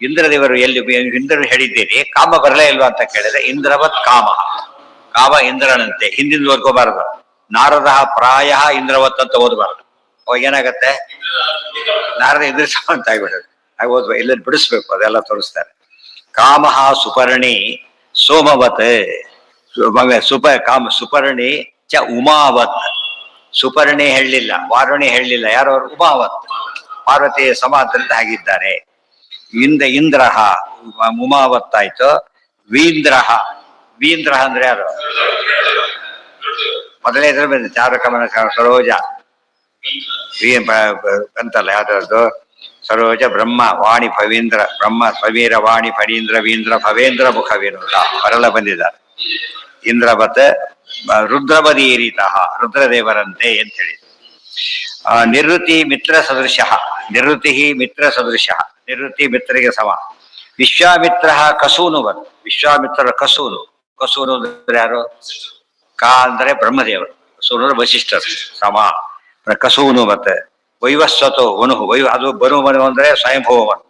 ಇಂದ್ರದೇವರು ಎಲ್ಲಿ ಇಂದ್ರನು ಹೇಳಿದ್ದೀರಿ, ಕಾಮ ಬರಲೇ ಇಲ್ವಾ ಅಂತ ಕೇಳಿದ್ರೆ ಇಂದ್ರವತ್ ಕಾಮ, ಕಾಮ ಇಂದ್ರನಂತೆ. ಹಿಂದಿಂದ ಓದ್ಕೋಬಾರದು. ನಾರದ ಪ್ರಾಯ ಇಂದ್ರವತ್ ಅಂತ ಓದಬಾರದು. ಅವಾಗ ಏನಾಗತ್ತೆ? ನಾರದ ಇಂದ್ರ ಸಮ ಅಂತ ಆಗ್ಬಿಡೋದು. ಹಾಗೆ ಓದ್ಬೇಕು, ಇಲ್ಲ ಬಿಡಿಸ್ಬೇಕು. ಅದೆಲ್ಲ ತೋರಿಸ್ತಾರೆ. ಕಾಮ ಸುಪರ್ಣಿ ಸೋಮವತ್, ಕಾಮ ಸುಪರ್ಣಿ ಚ ಉಮಾವತ್. ಸುಪರ್ಣಿ ಹೇಳಲಿಲ್ಲ, ವಾರುಣಿ ಹೇಳಲಿಲ್ಲ. ಯಾರು? ಉಮಾವತ್, ಪಾರ್ವತಿ ಸಮಾಂತರದ ಹಾಗಿದ್ದಾರೆ. ಇಂದ್ರ ಉಮಾವತ್ ಆಯ್ತು. ವೀಂದ್ರ, ವೀಂದ್ರ ಅಂದ್ರೆ ಯಾರು? ಮೊದಲೇ ಇದ್ರ ಬಂದ ಚಾರುಕಮನ ಸರೋಜ ಅಂತಲ್ಲ, ಯಾವ್ದು? ಸರೋಜ ಬ್ರಹ್ಮ ವಾಣಿ ಪವೀಂದ್ರ, ಬ್ರಹ್ಮ ಸ್ವೀರ ವಾಣಿ ಫಣೀಂದ್ರ ವೀಂದ್ರ ಭವೇಂದ್ರ ಮುಖ ವಿನೋದ ಅವರೆಲ್ಲ ಬಂದಿದ್ದಾರೆ. ಇಂದ್ರವತ್ ರುದ್ರಪದೀರಿತಃ, ರುದ್ರದೇವರಂತೆ ಅಂತ ಹೇಳಿ. ನಿವೃತ್ತಿ ಮಿತ್ರ ಸದೃಶ, ನಿವೃತ್ತಿ ಮಿತ್ರ ಸದೃಶ, ನಿವೃತ್ತಿ ಮಿತ್ರರಿಗೆ ಸಮ. ವಿಶ್ವಾಮಿತ್ರ ಕಸೂನುವತ್, ವಿಶ್ವಾಮಿತ್ರರ ಕಸೂನು. ಕಸೂನು ಅಂದ್ರೆ ಯಾರು? ಕಾ ಅಂದ್ರೆ ಬ್ರಹ್ಮದೇವರು, ಕಸೂನು ವಸಿಷ್ಠರು ಸಮ. ಕಸೂನು ಮತ್ತೆ ವೈವಸ್ವತೋ ವನು, ಅದು ಬನು ಮನು ಅಂದ್ರೆ ಸ್ವಯಂಭವನು.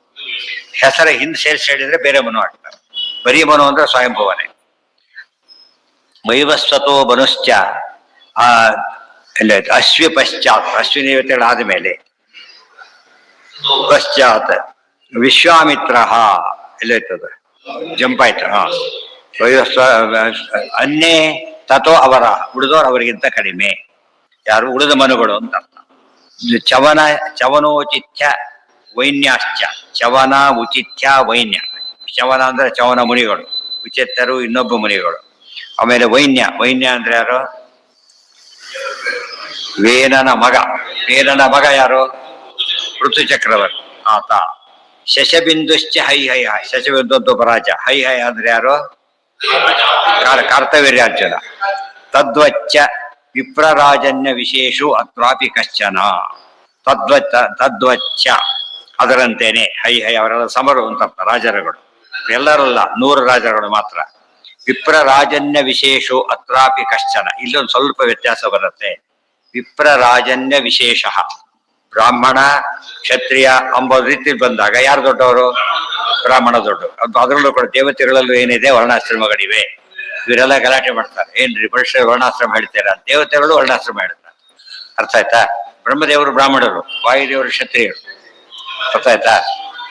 ಹೆಸರ ಹಿಂದ್ ಸೇರಿಸಿ ಹೇಳಿದ್ರೆ ಬೇರೆ ಮನು ಆಗ್ತಾರೆ. ಬರೀ ಮನು ಅಂದ್ರೆ ಸ್ವಯಂಭವನೇ. ವೈವಸ್ವತೋ ಬನುಶ್ಚ ಎಲ್ಲ ಅಶ್ವಿ ಪಶ್ಚಾತ್, ಅಶ್ವಿನಿ ದೇವತೆಗಳಾದ ಮೇಲೆ ಪಶ್ಚಾತ್ ವಿಶ್ವಾಮಿತ್ರ ಎಲ್ಲ ಇರ್ತದೆ, ಜಂಪಾಯ್ತು. ಅನ್ನೇ ತಥೋ ಅವರ, ಉಳಿದವರು ಅವರಿಗಿಂತ ಕಡಿಮೆ. ಯಾರು? ಉಳಿದ ಮನುಗಳು ಅಂತ ಅರ್ಥ. ಚವನೋಚಿತ್ಯ ವೈನ್ಯಾಶ್ಚ, ಚವನ ಉಚಿತ್ಯ ವೈನ್ಯ. ಚವನ ಅಂದ್ರೆ ಚವನ ಮುನಿಗಳು, ಉಚಿತ್ಯರು ಇನ್ನೊಬ್ಬ ಮುನಿಗಳು. ಆಮೇಲೆ ವೈನ್ಯ, ವೈನ್ಯ ಅಂದ್ರೆ ಯಾರು? ವೇನನ ಮಗ. ವೇನನ ಮಗ ಯಾರು? ಋತು ಚಕ್ರವರ್ತಿ ಆತ. ಶಶಬಿಂದುಶ್ಚ ಹೈಹಯ, ಶಶಬಿಂದು ಅಂತ ಒಬ್ಬ ರಾಜ. ಹೈಹಯ ಅಂದ್ರೆ ಯಾರು? ಕರ್ತವೀರ್ಯಾರ್ಜುನ. ತದ್ವಚ್ಚ ವಿಪ್ರರಾಜನ್ಯ ವಿಶೇಷು ಅತ್ರಾಪಿ ಕಶ್ಚನ. ತದ್ವಚ್ಚ ಅದರಂತೇನೆ ಹೈಹಯ ಅವರೆಲ್ಲ ಸಮರು ಅಂತ ರಾಜರುಗಳು. ಎಲ್ಲರಲ್ಲ, 100 ರಾಜರುಗಳು ಮಾತ್ರ. ವಿಪ್ರರಾಜನ್ಯ ವಿಶೇಷು ಅತ್ರಾಪಿ ಕಶ್ಚನ, ಇಲ್ಲೊಂದು ಸ್ವಲ್ಪ ವ್ಯತ್ಯಾಸ ಬರುತ್ತೆ. ವಿಪ್ರರಾಜನ್ಯ ವಿಶೇಷ, ಬ್ರಾಹ್ಮಣ ಕ್ಷತ್ರಿಯ ಎಂಬ ರೀತಿ ಬಂದಾಗ ಯಾರು ದೊಡ್ಡವರು? ಬ್ರಾಹ್ಮಣ ದೊಡ್ಡವರು. ಅದರಲ್ಲೂ ಕೂಡ ದೇವತೆಗಳಲ್ಲೂ ಏನಿದೆ, ವರ್ಣಾಶ್ರಮಗಳಿವೆ. ಇವರೆಲ್ಲ ಗಲಾಟೆ ಮಾಡ್ತಾರೆ, ಏನ್ರಿ ಪುರುಷ ವರ್ಣಾಶ್ರಮ ಹೇಳ್ತೀರಾ? ದೇವತೆಗಳು ವರ್ಣಾಶ್ರಮ ಹೇಳ್ತಾರೆ. ಅರ್ಥ ಆಯ್ತಾ? ಬ್ರಹ್ಮದೇವರು ಬ್ರಾಹ್ಮಣರು, ವಾಯುದೇವರು ಕ್ಷತ್ರಿಯರು. ಅರ್ಥ ಆಯ್ತಾ?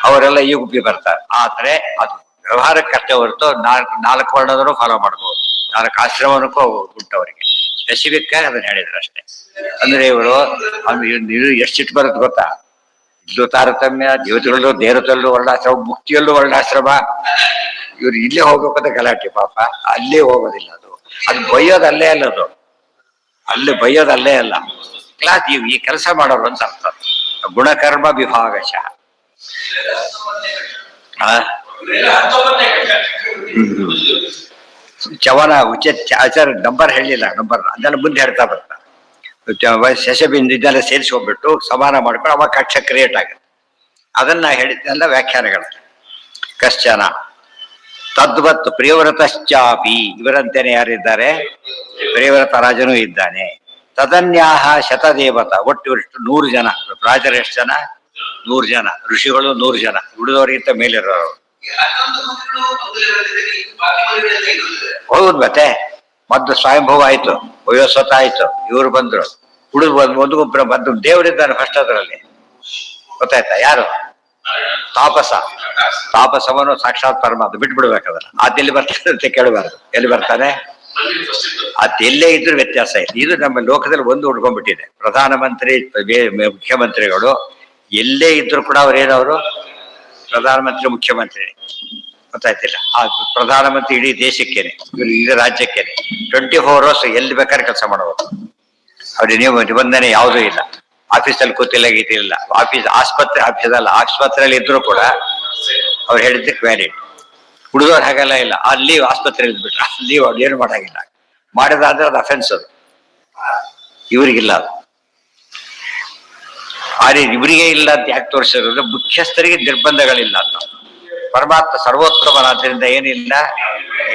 ಅವರೆಲ್ಲ ಈ ಗುಂಪಿಗೆ ಬರ್ತಾರೆ. ಆದ್ರೆ ಅದು ವ್ಯವಹಾರಕ್ಕೆ ಅಷ್ಟೇ ಹೊರತು 4 ವರ್ಣದವರು ಫಾಲೋ ಮಾಡ್ಬೋದು, 4 ಆಶ್ರಮಕ್ಕೂ ಉಂಟವರಿಗೆ. ಸ್ಪೆಸಿಫಿಕ್ ಆಗಿ ಅದನ್ನ ಹೇಳಿದ್ರು ಅಷ್ಟೇ. ಅಂದ್ರೆ ಇವರು ಎಷ್ಟು ಸಿಟ್ಟು ಬರುತ್ತೆ ಗೊತ್ತಾ? ಇಲ್ಲೂ ತಾರತಮ್ಯ, ದೇವತೆಗಳಲ್ಲೂ ವರ್ಣಾಶ್ರಮ, ಮುಕ್ತಿಯಲ್ಲೂ ವರ್ಣಾಶ್ರಮ. ಇವ್ರು ಇಲ್ಲೇ ಹೋಗ್ಬೇಕಂತ ಗಲಾಟೆ. ಪಾಪ ಅಲ್ಲೇ ಹೋಗೋದಿಲ್ಲ. ಅದು ಬೈಯೋದಲ್ಲೇ ಅಲ್ಲ, ಅದು ಅಲ್ಲಿ ಬೈಯೋದಲ್ಲೇ ಅಲ್ಲ. ಕ್ಲಾಸ್ ಈ ಕೆಲಸ ಮಾಡೋರು ಅಂತ ಅರ್ಥ. ಗುಣಕರ್ಮ ವಿಭಾಗಶಃ. ಚವನ ಆಚಾರ ನಂಬರ್ ಹೇಳಿಲ್ಲ, ನಂಬರ್ ಅದೆಲ್ಲ ಮುಂದೆ ಹೇಳ್ತಾ ಬರ್ತಾರೆ. ಶಶಬಿಂದು ಇದೆಲ್ಲ ಸೇರಿಸ್ಕೊಂಡ್ಬಿಟ್ಟು ಸಮಾನ ಮಾಡ್ಕೊಂಡು ಅವಾಗ ಕಕ್ಷ ಕ್ರಿಯೇಟ್ ಆಗುತ್ತೆ. ಅದನ್ನ ಹೇಳಿದ್ದೆಲ್ಲ ವ್ಯಾಖ್ಯಾನಗಳು. ಕಶ್ಚನ ತದ್ವತ್ ಪ್ರಿಯವ್ರತಶ್ಚಾಪಿ, ಇವರಂತೇನೆ ಯಾರಿದ್ದಾರೆ? ಪ್ರಿಯವ್ರತ ರಾಜನೂ ಇದ್ದಾನೆ. ತದನ್ಯಾಹ ಶತದೇವತ, ಒಟ್ಟು 100 ಜನ ರಾಜರು. ಎಷ್ಟು ಜನ? 100 ಜನ. ಋಷಿಗಳು 100 ಜನ, ಉಳಿದವರಿಗಿಂತ ಮೇಲಿರೋರು. ಹೌದು, ಮತ್ತೆ ಮದ್ದು ಸ್ವಯಂಭವ ಆಯ್ತು, ವಯೋಸ್ವತ ಆಯ್ತು, ಇವ್ರು ಬಂದ್ರು, ಉಳಿದು ಒಂದು ಮದ್ದು ದೇವರಿದ್ದಾರೆ ಫಸ್ಟ್ ಅದರಲ್ಲಿ. ಗೊತ್ತಾಯ್ತಾ? ಯಾರು? ತಾಪಸ. ತಾಪಸವನು ಸಾಕ್ಷಾತ್ ಪರಮಾತ್ಮ, ಬಿಟ್ಬಿಡ್ಬೇಕದನ್ನ. ಅದೆಲ್ಲಿ ಬರ್ತಾನೆ ಅಂತ ಕೇಳಬಾರ್ದು. ಎಲ್ಲಿ ಬರ್ತಾನೆ? ಅದೆಲ್ಲೇ ಇದ್ರೂ ವ್ಯತ್ಯಾಸ ಇದೆ. ಇದು ನಮ್ಮ ಲೋಕದಲ್ಲಿ ಒಂದು ಉಡ್ಕೊಂಡ್ಬಿಟ್ಟಿದೆ. ಪ್ರಧಾನಮಂತ್ರಿ, ಮುಖ್ಯಮಂತ್ರಿಗಳು ಎಲ್ಲೇ ಇದ್ರು ಕೂಡ ಅವ್ರೇನವರು ಪ್ರಧಾನಮಂತ್ರಿ, ಮುಖ್ಯಮಂತ್ರಿ. ಗೊತ್ತಾಯ್ತಿಲ್ಲ? ಆ ಪ್ರಧಾನಮಂತ್ರಿ ಇಡೀ ದೇಶಕ್ಕೇನೆ, ಇಡೀ ರಾಜ್ಯಕ್ಕೇನೆ 24 hours ಎಲ್ಲಿ ಬೇಕಾದ್ರೆ ಕೆಲಸ ಮಾಡಬಹುದು. ಅವ್ರಿಗೆ ನಿಬಂಧನೆ ಯಾವುದೂ ಇಲ್ಲ. ಆಫೀಸಲ್ಲಿ ಕೂತಿಲ್ಲ, ಗೀತಿಲ್ಲ. ಆಸ್ಪತ್ರೆ ಆಸ್ಪತ್ರೆಯಲ್ಲಿ ಇದ್ರು ಕೂಡ ಅವ್ರು ಹೇಳಿದ್ದಕ್ಕೆ ವ್ಯಾಲಿಡ್. ಹುಡುಗರು ಹಾಗೆಲ್ಲ ಇಲ್ಲ. ಅಲ್ಲಿ ಆಸ್ಪತ್ರೆಯಲ್ಲಿ ಇದ್ಬಿಟ್ರೆ ಅಲ್ಲಿ ಏನು ಮಾಡಾಗಿಲ್ಲ. ಮಾಡಿದಾದ್ರೆ ಅದು ಅಫೆನ್ಸ್. ಅದು ಇವರಿಗಿಲ್ಲ. ಅದು ಆದ್ರೆ ಇವರಿಗೆ ಇಲ್ಲ ಅಂತ ಯಾಕೆ ತೋರಿಸಿರೋದು? ಮುಖ್ಯಸ್ಥರಿಗೆ ನಿರ್ಬಂಧಗಳಿಲ್ಲ ಅಂತ. ಪರಮಾತ್ಮ ಸರ್ವೋತ್ತಮನಾದ್ರಿಂದ ಏನಿಲ್ಲ,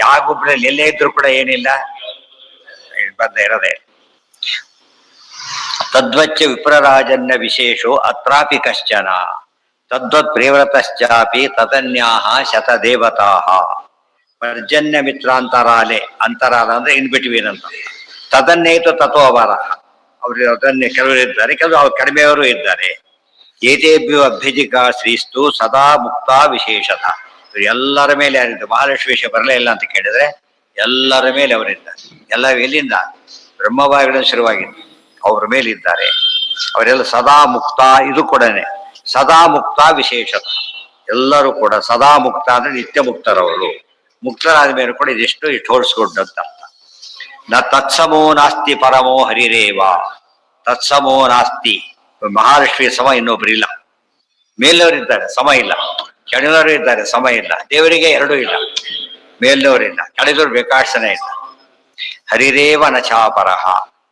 ಯಾಗೊಬ್ಬರಲ್ಲಿ ಎಲ್ಲೇ ಇದ್ರು ಕೂಡ ಏನಿಲ್ಲ, ನಿರ್ಬಂಧ ಇರೋದೆ. ತದ್ವಚ್ಚ ವಿಪ್ರರಾಜನ್ಯ ವಿಶೇಷೋ ಅತ್ರಾಪಿ ಕಶ್ಚನ ತದ್ವತ್ ಪ್ರಿಯವ್ರತಶ್ಚಾಪಿ ತದನ್ಯಾಹ ಶತದೇವತಾ. ಪರ್ಜನ್ಯ ಮಿತ್ರಾಂತರಾಲೆ, ಅಂತರಾಲ ಅಂದ್ರೆ ಇನ್ ಬಿಟ್ವೀನ್ ಅಂತ. ತದನ್ನೇತು ತಥೋ ಅಪಾರ, ಅವರು ಅದನ್ನೇ ಕೆಲವರು ಇದ್ದಾರೆ, ಕೆಲವರು ಅವ್ರು ಕಡಿಮೆಯವರು ಇದ್ದಾರೆ. ಏತೇಭ್ಯೋ ಅಭ್ಯಜಿಕಾ ಶ್ರೀಸ್ತು ಸದಾ ಮುಕ್ತ ವಿಶೇಷತ. ಎಲ್ಲರ ಮೇಲೆ ಯಾರಿದ್ದು? ಮಹಾಲಕ್ಷ್ಮಿ ವಿಷಯ ಬರಲೇ ಇಲ್ಲ ಅಂತ ಕೇಳಿದ್ರೆ ಎಲ್ಲರ ಮೇಲೆ ಅವರಿದ್ದಾರೆ. ಎಲ್ಲ ಎಲ್ಲಿಂದ? ಬ್ರಹ್ಮವಾಯುಗಳ ಶುರುವಾಗಿದ್ದು ಅವ್ರ ಮೇಲಿದ್ದಾರೆ. ಅವರೆಲ್ಲ ಸದಾ ಮುಕ್ತ. ಇದು ಕೂಡನೆ ಸದಾ ಮುಕ್ತ ವಿಶೇಷತ. ಎಲ್ಲರೂ ಕೂಡ ಸದಾ ಮುಕ್ತ ಅಂದ್ರೆ ನಿತ್ಯ ಮುಕ್ತರವರು. ಮುಕ್ತರಾದ ಮೇಲೆ ಕೂಡ ಇದಿಷ್ಟು ಹೋಲಿಸ್ಕೊಂಡು ಅಂತ ಅರ್ಥ. ನ ತತ್ಸಮೋ ನಾಸ್ತಿ ಪರಮೋ ಹರಿರೇವ. ತತ್ಸಮೋ ನಾಸ್ತಿ, ಮಹಾಲಕ್ಷ್ಮಿಯ ಸಮ ಇನ್ನೊಬ್ಬರಿಲ್ಲ. ಮೇಲವರಿದ್ದಾರೆ, ಸಮ ಇಲ್ಲ. ಕೆಳದವರು ಇದ್ದಾರೆ, ಸಮ ಇಲ್ಲ. ದೇವರಿಗೆ ಎರಡೂ ಇಲ್ಲ. ಮೇಲ್ನವರಿಲ್ಲ, ಕೆಳದವ್ರು ಬೇಕಾಡ್ಸನೆ ಇಲ್ಲ. ಹರಿರೇವ ನಚಾಪರಹ.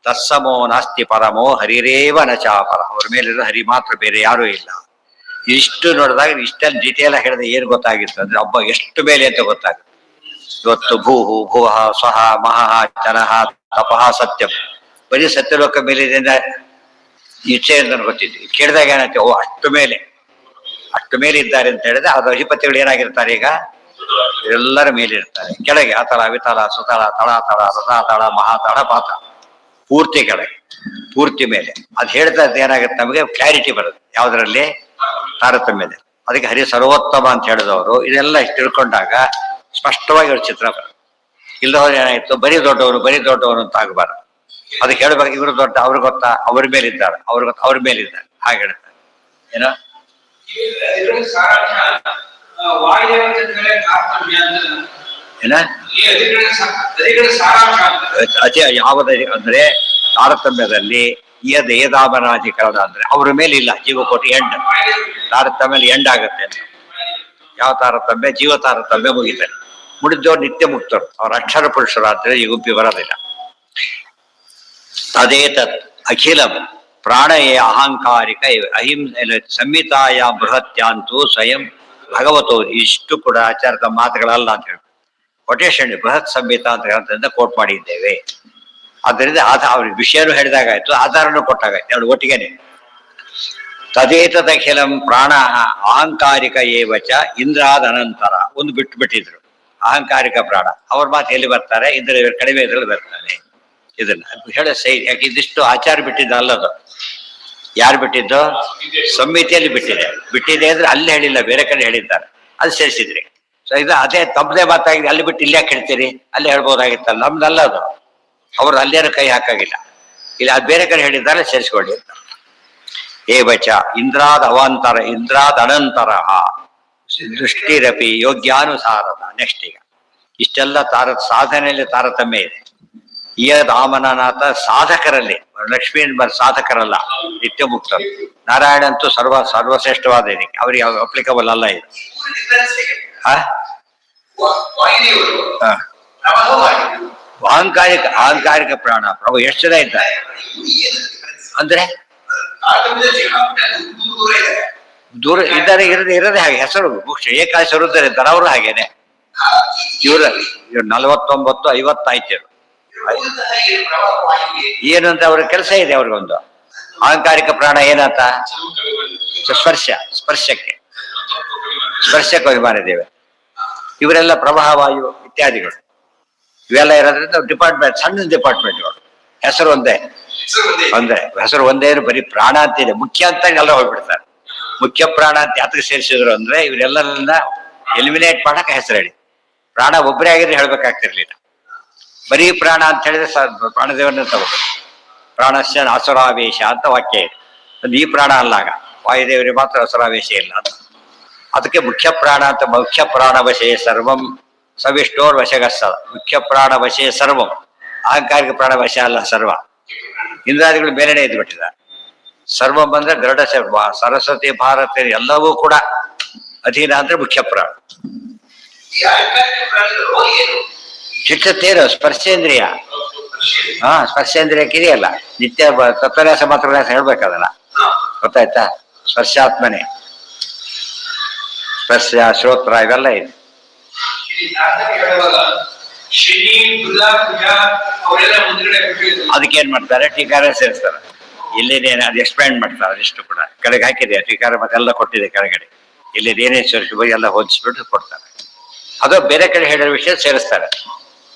ತತ್ಸಮೋ ನಾಸ್ತಿ ಪರಮೋ ಹರಿರೇವ ನಚಾಪರಹ. ಅವ್ರ ಮೇಲಿರೋ ಹರಿ ಮಾತ್ರ, ಬೇರೆ ಯಾರೂ ಇಲ್ಲ. ಇಷ್ಟು ನೋಡಿದಾಗ ಇಷ್ಟೆಲ್ಲ ಡೀಟೇಲ್ ಹೇಳಿದ್ರೆ ಏನ್ ಗೊತ್ತಾಗಿತ್ತು ಅಂದ್ರೆ ಹಬ್ಬ ಎಷ್ಟು ಮೇಲೆ ಅಂತ ಗೊತ್ತಾಗುತ್ತೆ. ಇವತ್ತು ಭೂಹು ಭುವಃ ಸ್ವಹ ಮಹಃ ಜನಃ ತಪಃ ಸತ್ಯಂ, ಬರೀ ಸತ್ಯಲೋಕ ಮೇಲಿದೆ ಇಚ್ಛೆ ಅಂತ ಗೊತ್ತಿದ್ವಿ. ಕೇಳಿದಾಗ ಏನಂತೆ, ಓ ಅಷ್ಟು ಮೇಲೆ, ಅಷ್ಟು ಮೇಲೆ ಇದ್ದಾರೆ ಅಂತ ಹೇಳಿದ್ರೆ ಅದು ಅಧಿಪತಿಗಳು ಏನಾಗಿರ್ತಾರೆ? ಈಗ ಎಲ್ಲರ ಮೇಲೆ ಇರ್ತಾರೆ. ಕೆಳಗೆ ಅತಳ ವಿತಳ ಸುತಳ ತಳಾತಳ ರಥಾತಳ ಮಹಾತಳ ಪಾತಳ, ಪೂರ್ತಿ ಕೆಳಗೆ, ಪೂರ್ತಿ ಮೇಲೆ. ಅದು ಹೇಳ್ತಾ ಏನಾಗುತ್ತೆ? ನಮಗೆ ಕ್ಲಾರಿಟಿ ಬರುತ್ತೆ ಯಾವ್ದ್ರಲ್ಲಿ? ತಾರತಮ್ಯದಲ್ಲಿ. ಅದಕ್ಕೆ ಹರಿ ಸರ್ವೋತ್ತಮ ಅಂತ ಹೇಳಿದವರು ಇದೆಲ್ಲ ತಿಳ್ಕೊಂಡಾಗ ಸ್ಪಷ್ಟವಾಗಿ ಅವ್ರ ಚಿತ್ರ ಬರುತ್ತೆ. ಇಲ್ಲದವ್ರು ಏನಾಯ್ತು, ಬರೀ ದೊಡ್ಡವನು ಅಂತ ಆಗಬಾರ್ದು. ಅದಕ್ಕೆ ಹೇಳ್ಬೇಕು, ಇವರು ದೊಡ್ಡ, ಅವ್ರು ಗೊತ್ತಾ, ಅವ್ರ ಮೇಲಿದ್ದಾರೆ, ಅವ್ರ ಗೊತ್ತಾ, ಅವ್ರ ಮೇಲಿದ್ದಾರೆ, ಹಾಗೆ ಹೇಳ್ತಾರೆ. ಏನೋ ಏನ ಅತಿ ಯಾವ್ದ ಅಂದ್ರೆ ತಾರತಮ್ಯದಲ್ಲಿ ಏದಾಮನಾಧಿಕರಣ ಅಂದ್ರೆ ಅವ್ರ ಮೇಲೆ ಇಲ್ಲ. ಜೀವಕೋಟಿ ಎಂಡ್ ತಾರತಮ್ಯ ಎಂಡ್ ಆಗತ್ತೆ ಅಂತ. ಯಾವ ತಾರತಮ್ಯ? ಜೀವ ತಾರತಮ್ಯ ಮುಗಿತಾರೆ. ಮುಡಿದವ್ರು ನಿತ್ಯ ಮುಕ್ತರು, ಅವ್ರ ಅಕ್ಷರ ಪುರುಷರು ಆದ್ರೆ ಈ ಗುಂಪಿ ಬರೋದಿಲ್ಲ. ತದೇತತ್ ಅಖಿಲಂ ಪ್ರಾಣಯೇ ಅಹಂಕಾರಿಕ ಅಹಿಂ ಸಂಹಿತಾಯ ಬೃಹತ್ಯಾಂತೂ ಸ್ವಯಂ ಭಗವತೋ. ಇಷ್ಟು ಕೂಡ ಆಚಾರದ ಮಾತುಗಳಲ್ಲ ಅಂತ ಹೇಳಿ ಕೊಟೇಶನ್ ಬೃಹತ್ ಸಂಹಿತ ಅಂತ ಹೇಳೋದ್ರಿಂದ ಕೋಟ್ ಮಾಡಿದ್ದೇವೆ. ಆದ್ದರಿಂದ ಅವ್ರಿಗೆ ವಿಷಯನೂ ಹೇಳಿದಾಗಾಯ್ತು, ಆಧಾರನೂ ಕೊಟ್ಟಾಗಾಯ್ತು, ಎರಡು ಒಟ್ಟಿಗೆನೆ. ತದೇತದಖಿಲಂ ಪ್ರಾಣ ಅಹಂಕಾರಿಕ ಏವಚ ಇಂದ್ರಾದ ಅನಂತರ. ಒಂದು ಬಿಟ್ಟಿದ್ರು ಅಹಂಕಾರಿಕ ಪ್ರಾಣ. ಅವ್ರ ಮಾತು ಎಲ್ಲಿ ಬರ್ತಾರೆ? ಇಂದ್ರ ಕಡಿಮೆ ಇದ್ರಲ್ಲಿ ಬರ್ತಾರೆ. ಇದನ್ನ ಹೇಳ ಯಾಕೆ ಇದಿಷ್ಟು ಆಚಾರ ಬಿಟ್ಟಿದ್ದ ಅಲ್ಲದು. ಯಾರು ಬಿಟ್ಟಿದ್ದು? ಸಂಹಿತೆಯಲ್ಲಿ ಬಿಟ್ಟಿದೆ ಅಂದ್ರೆ ಅಲ್ಲಿ ಹೇಳಿಲ್ಲ, ಬೇರೆ ಕಡೆ ಹೇಳಿದ್ದಾರೆ, ಅದು ಸೇರಿಸಿದ್ರಿ. ಸೊ ಇದು ಅದೇ ತಮ್ಮದೇ ಮಾತಾಗಿದೆ. ಅಲ್ಲಿ ಬಿಟ್ಟು ಇಲ್ಲಿ ಯಾಕೆ ಹೇಳ್ತೀರಿ? ಅಲ್ಲಿ ಹೇಳ್ಬೋದಾಗಿತ್ತಲ್ಲ. ನಮ್ದಲ್ಲ ಅದು. ಅವ್ರು ಅಲ್ಲೇನು ಕೈ ಹಾಕಾಗಿಲ್ಲ. ಇಲ್ಲಿ ಅದು ಬೇರೆ ಕಡೆ ಹೇಳಿದ್ದಾರೆ, ಸೇರಿಸ್ಕೊಳ್ಳಿ ಅಂತ. ಏವಚ ಇಂದ್ರಾದ ಅವಾಂತರ ಇಂದ್ರಾದ ಅನಂತರ ದೃಷ್ಟಿರಪಿ ಯೋಗ್ಯಾನುಸಾರದ. ನೆಕ್ಸ್ಟ್ ಈಗ ಇಷ್ಟೆಲ್ಲ ಸಾಧನೆಯಲ್ಲಿ ತಾರತಮ್ಯ ಇದೆ. ಯದಾಮನನಾಥ ಸಾಧಕರಲ್ಲಿ, ಲಕ್ಷ್ಮೀ ಸಾಧಕರಲ್ಲ, ನಿತ್ಯ ಮುಕ್ತರು. ನಾರಾಯಣ ಅಂತೂ ಸರ್ವಶ್ರೇಷ್ಠವಾದ ಇದಕ್ಕೆ, ಅವ್ರಿಗೆ ಅಪ್ಲಿಕಬಲ್ ಅಲ್ಲ ಇದು. ಅಹಂಕಾರಿಕ ಪ್ರಾಣ ಪ್ರಭು ಎಷ್ಟು ಜನ ಇದ್ದಾರೆ ಅಂದ್ರೆ ದೂರ ಇದ್ದಾರೆ, ಇರದೆ ಹಾಗೆ ಹೆಸರು ಮುಖ್ಯ ಏಕಾದಶಿ ಇದ್ದಾರೆ ಅವರು ಹಾಗೇನೆ. ಇವ್ರ 49 50 ಆಯ್ತು. ಏನು ಅಂತ ಅವ್ರ ಕೆಲಸ ಇದೆ. ಅವ್ರಿಗೊಂದು ಅಹಂಕಾರಿಕ ಪ್ರಾಣ ಏನಂತ ಸ್ಪರ್ಶಕ್ಕೆ ಅಭಿಮಾನ ದೇವೆ. ಇವರೆಲ್ಲ ಪ್ರವಾಹ ವಾಯು ಇತ್ಯಾದಿಗಳು ಇವೆಲ್ಲ ಇರೋದ್ರಿಂದ ಡಿಪಾರ್ಟ್ಮೆಂಟ್, ಸಣ್ಣ ಡಿಪಾರ್ಟ್ಮೆಂಟ್ಗಳು. ಹೆಸರು ಒಂದೇ ಹೆಸರು ಒಂದೇ, ಬರೀ ಪ್ರಾಣ ಅಂತಿದೆ. ಮುಖ್ಯ ಅಂತ ಎಲ್ಲ ಹೋಗ್ಬಿಡ್ತಾರೆ. ಮುಖ್ಯ ಪ್ರಾಣ ಅಂತ ಯಾತಕ್ಕೆ ಸೇರಿಸಿದ್ರು ಅಂದ್ರೆ ಇವರೆಲ್ಲರನ್ನ ಎಲಿಮಿನೇಟ್ ಮಾಡಕ್ ಹೆಸರು ಹೇಳಿ. ಪ್ರಾಣ ಒಬ್ಬರೇ ಆಗಿದ್ರೆ ಹೇಳ್ಬೇಕಾಗ್ತಿರ್ಲಿಲ್ಲ. ಬರೀ ಪ್ರಾಣ ಅಂತ ಹೇಳಿದ್ರೆ ಪ್ರಾಣದೇವರನ್ನ ತಗೋಬೇಕು. ಪ್ರಾಣಶ್ಚ ಅಸುರಾವೇಶ ಅಂತ ವಾಕ್ಯ ಇದೆ. ಅದು ಈ ಪ್ರಾಣ ಅಲ್ಲಾಗ ವಾಯುದೇವರಿಗೆ ಮಾತ್ರ ಅಸುರಾವೇಶ ಇಲ್ಲ ಅಂತ. ಅದಕ್ಕೆ ಮುಖ್ಯ ಪ್ರಾಣ ಅಂತ. ಮುಖ್ಯ ಪ್ರಾಣ ವಶೇ ಸರ್ವಂ ಸವಿಷ್ಟೋರ್ ವಶಗಸ್ಸದ. ಮುಖ್ಯ ಪ್ರಾಣ ವಶೇ ಸರ್ವಂ. ಅಹಂಕಾರಿಕ ಪ್ರಾಣ ವಶ ಅಲ್ಲ ಸರ್ವ. ಇಂದ್ರಾದಿಗಳು ಮೇಲೆನೆ ಎದ್ದು ಬಿಟ್ಟಿದ್ದಾರೆ. ಸರ್ವಂ ಅಂದ್ರೆ ಗರುಡ, ಸರಸ್ವತಿ, ಭಾರತ ಎಲ್ಲವೂ ಕೂಡ ಅಧೀನ ಅಂದ್ರೆ ಮುಖ್ಯ ಪ್ರಾಣ. ಚಿಟ್ಟತೇರು ಸ್ಪರ್ಶೇಂದ್ರಿಯ. ಸ್ಪರ್ಶೇಂದ್ರಿಯಕ್ಕೆ ಇದೆಯಲ್ಲ ನಿತ್ಯ ತತ್ವನ್ಯಾಸ ಮಾತ್ರನ್ಯಾಸ ಹೇಳ್ಬೇಕದಲ್ಲ. ಗೊತ್ತಾಯ್ತಾ? ಸ್ಪರ್ಶಾತ್ಮನೆ, ಸ್ಪರ್ಶ, ಶ್ರೋತ್ರ ಇವೆಲ್ಲ ಇದೆ. ಅದಕ್ಕೆ ಏನ್ ಮಾಡ್ತಾರೆ, ಟೀಕಾರ ಸೇರಿಸ್ತಾರೆ. ಇಲ್ಲಿದೇನೆ ಅದು ಎಕ್ಸ್ಪ್ಲೈನ್ ಮಾಡ್ತಾರೆ. ಅದಿಷ್ಟು ಕೂಡ ಕೆಳಗೆ ಹಾಕಿದೆ ಟೀಕಾರ, ಮತ್ತೆಲ್ಲ ಕೊಟ್ಟಿದೆ ಕೆಳಗಡೆ. ಇಲ್ಲಿದೇನೇ ಸೇರಿಸಿ ಎಲ್ಲ ಹೊಂದಿಸ್ಬಿಟ್ಟು ಕೊಡ್ತಾರೆ. ಅದು ಬೇರೆ ಕಡೆ ಹೇಳಿರೋ ವಿಷಯ ಸೇರಿಸ್ತಾರೆ.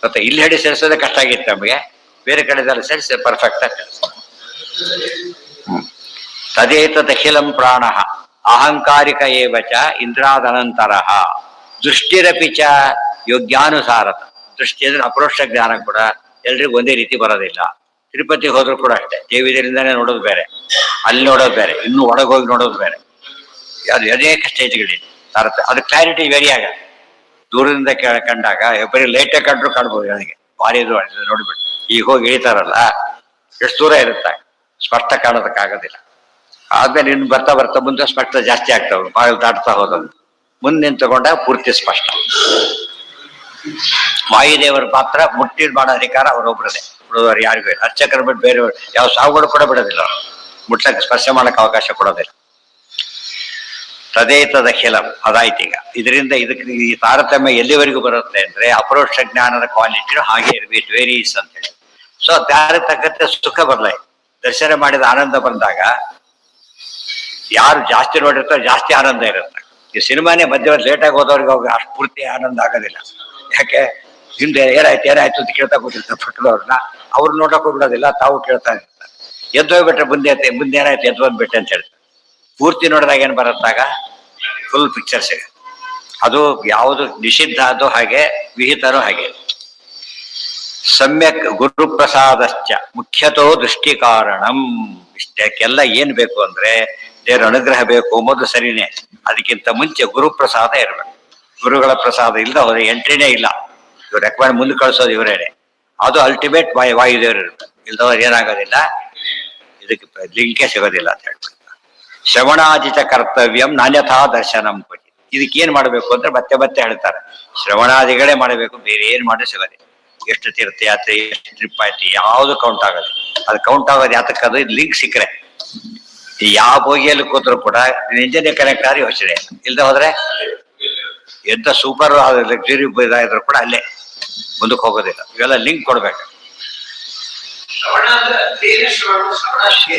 ಮತ್ತೆ ಇಲ್ಲಿ ಹೇಳಿ ಸೇರಿಸೋದೇ ಕಷ್ಟ ಆಗಿತ್ತು ನಮಗೆ. ಬೇರೆ ಕಡೆದೆಲ್ಲ ಸೇರಿಸಿ ಪರ್ಫೆಕ್ಟ್ ಆಗಿ ಸೇರಿಸ್ತಾರೆ. ತದೇತದಖಿಲಂ ಪ್ರಾಣ ಅಹಂಕಾರಿಕ ಏವಚ ಇಂದ್ರಾದನಂತರ ದೃಷ್ಟಿರಪಿ ಚ ಯೋಗ್ಯಾನುಸಾರತ. ದೃಷ್ಟಿ ಅಂದ್ರೆ ಅಪರೋಕ್ಷ ಜ್ಞಾನ ಕೂಡ ಎಲ್ರಿಗೂ ಒಂದೇ ರೀತಿ ಬರೋದಿಲ್ಲ. ತಿರುಪತಿಗೆ ಹೋದ್ರು ಕೂಡ ಅಷ್ಟೇ. ದೇವಿದರಿಂದಾನೇ ನೋಡೋದು ಬೇರೆ, ಅಲ್ಲಿ ನೋಡೋದು ಬೇರೆ, ಇನ್ನು ಒಳಗೋಗಿ ನೋಡೋದು ಬೇರೆ. ಅದು ಅನೇಕ ಸ್ಟೇಜ್ಗಳಿದೆ. ಅದು ಕ್ಲಾರಿಟಿ ವೇರಿ ಆಗ. ದೂರದಿಂದ ಕಂಡಾಗ ಬರೀ ಲೈಟಾಗಿ ಕಂಡ್ರು ಕಾಣ್ಬೋದು. ನನಗೆ ಭಾರಿ ನೋಡ್ಬಿಟ್ಟು ಈಗ ಹೋಗಿ ಇಳಿತಾರಲ್ಲ, ಎಷ್ಟು ದೂರ ಇರುತ್ತೆ, ಸ್ಪಷ್ಟ ಕಾಣೋದಕ್ಕಾಗೋದಿಲ್ಲ. ಆದ್ಮೇಲೆ ಇನ್ನು ಬರ್ತಾ ಬರ್ತಾ ಮುಂದೆ ಸ್ಪಷ್ಟ ಜಾಸ್ತಿ ಆಗ್ತಾವ್ರು. ಬಾಗಿಲು ದಾಟ್ತಾ ಹೋದವು ಮುಂದೆ ನಿಂತುಕೊಂಡಾಗ ಪೂರ್ತಿ ಸ್ಪಷ್ಟ. ವಾಯುದೇವರ ಪಾತ್ರ ಮುಟ್ಟಿದ್ ಮಾಡೋ ಅಧಿಕಾರ ಅವರೊಬ್ಬರದೇ, ಬಿಡೋದವ್ರು ಯಾರಿಗೂ ಇಲ್ಲ. ಅರ್ಚಕರು ಬಿಟ್ಟು ಬೇರೆಯವರು ಯಾವ ಸಾವುಗಳು ಕೂಡ ಬಿಡೋದಿಲ್ಲ. ಅವರು ಮುಟ್ಲಕ್ಕೆ ಸ್ಪರ್ಶ ಮಾಡಕ್ಕೆ ಅವಕಾಶ ಕೊಡೋದಿಲ್ಲ. ತದೇತದಖಿಲಂ ಅದಾಯ್ತು. ಈಗ ಇದರಿಂದ ಇದಕ್ಕೆ ಈ ತಾರತಮ್ಯ ಎಲ್ಲಿವರೆಗೂ ಬರುತ್ತೆ ಅಂದ್ರೆ ಅಪರೋಕ್ಷ ಜ್ಞಾನದ ಕ್ವಾಲಿಟಿ ಹಾಗೆ ಇಟ್ ವೇರೀಸ್ ಅಂತ ಹೇಳಿ. ಸೊ ಯಾರ ತಕ್ಕಂತೆ ಸುಖ ಬದಲಾಯಿತು. ದರ್ಶನ ಮಾಡಿದ ಆನಂದ ಬಂದಾಗ ಯಾರು ಜಾಸ್ತಿ ನೋಡಿರ್ತಾರೆ ಜಾಸ್ತಿ ಆನಂದ ಇರುತ್ತೆ. ಈ ಸಿನಿಮಾನೇ ಮಧ್ಯದಲ್ಲಿ ಲೇಟಾಗಿ ಹೋದವ್ರಿಗೆ ಅವ್ರಿಗೆ ಅಷ್ಟು ಪೂರ್ತಿ ಆನಂದ ಆಗೋದಿಲ್ಲ. ಯಾಕೆ ಹಿಂದೆ ಏನಾಯ್ತು ಅಂತ ಕೇಳ್ತಾ ಕೂತಿರ್ತಾರೆ ಪಕ್ಕದವ್ರನ್ನ. ಅವ್ರು ನೋಡಕ್ ಹೋಗ್ಬಿಡೋದಿಲ್ಲ, ತಾವು ಕೇಳ್ತಾ ಇರ್ತಾರೆ. ಎದ್ದೋಗ್ಬಿಟ್ರೆ ಮುಂದೆ ಏನಾಯ್ತು ಎದ್ದು ಬಂದ್ಬಿಟ್ಟೆ ಅಂತ ಹೇಳ್ತಾರೆ. ಪೂರ್ತಿ ನೋಡಿದಾಗ ಏನ್ ಬರುತ್ತಾಗ ಫುಲ್ ಪಿಕ್ಚರ್ ಸಿಗುತ್ತೆ. ಅದು ಯಾವುದು ನಿಷಿದ್ಧ ಅದು ಹಾಗೆ, ವಿಹಿತನೂ ಹಾಗೆ. ಸಮ್ಯಕ್ ಗುರುಪ್ರಸಾದಶ್ಚ ಮುಖ್ಯತೋ ದೃಷ್ಟಿ ಕಾರಣಂ. ಇಷ್ಟಕ್ಕೆಲ್ಲ ಏನ್ ಬೇಕು ಅಂದ್ರೆ ದೇವರ ಅನುಗ್ರಹ ಬೇಕು ಮೊದಲು ಸರಿನೇ. ಅದಕ್ಕಿಂತ ಮುಂಚೆ ಗುರುಪ್ರಸಾದ ಇರಬೇಕು. ಗುರುಗಳ ಪ್ರಸಾದ ಇಲ್ಲದ ಹೋದ್ರೆ ಎಂಟ್ರಿನೇ ಇಲ್ಲ. ಇವ್ರು ರೆಕಮೆಂಡ್ ಮುಂದೆ ಕಳ್ಸೋದು ಇವರೇನೆ. ಅದು ಅಲ್ಟಿಮೇಟ್ ವಾಯುದೇವರು ಇರ್ಬೇಕು. ಇಲ್ದವ್ರು ಏನಾಗೋದಿಲ್ಲ, ಇದಕ್ಕೆ ಲಿಂಕೇ ಸಿಗೋದಿಲ್ಲ ಅಂತ ಹೇಳ್ಬಿಡ್ತಾರೆ. ಶ್ರವಣಾದಿತ ಕರ್ತವ್ಯಂ ನಾನ್ಯಥಾ ದರ್ಶನಂ ಪತಿ. ಇದಕ್ಕೆ ಏನ್ ಮಾಡ್ಬೇಕು ಅಂದ್ರೆ ಮತ್ತೆ ಮತ್ತೆ ಹೇಳ್ತಾರೆ, ಶ್ರವಣಾದಿಗಳೇ ಮಾಡಬೇಕು, ಬೇರೆ ಏನ್ ಮಾಡಿ ಸಿಗೋದಿಲ್ಲ. ಎಷ್ಟು ತೀರ್ಥಯಾತ್ರೆ, ಎಷ್ಟು ಟ್ರಿಪ್ ಆಯ್ತು, ಯಾವ್ದು ಕೌಂಟ್ ಆಗೋದು. ಅದು ಕೌಂಟ್ ಆಗೋದು ಯಾತಕ್ಕದು ಲಿಂಕ್ ಸಿಕ್ಕರೆ. ಯಾವ ಬೋಗಿಯಲ್ಲಿ ಕೂತ್ರು ಕೂಡ ಇಂಜಿನ್ ಕನೆಕ್ಟ್ ಆದ್ರೆ ಯೋಚನೆ ಇಲ್ದ ಹೋದ್ರೆ ಎಂತ ಸೂಪರ್ ಲಕ್ಸುರಿ ಇದಾದ್ರು ಕೂಡ ಅಲ್ಲೇ ಮುಂದಕ್ಕೆ ಹೋಗೋದಿಲ್ಲ. ಇವೆಲ್ಲ ಲಿಂಕ್ ಕೊಡ್ಬೇಕು.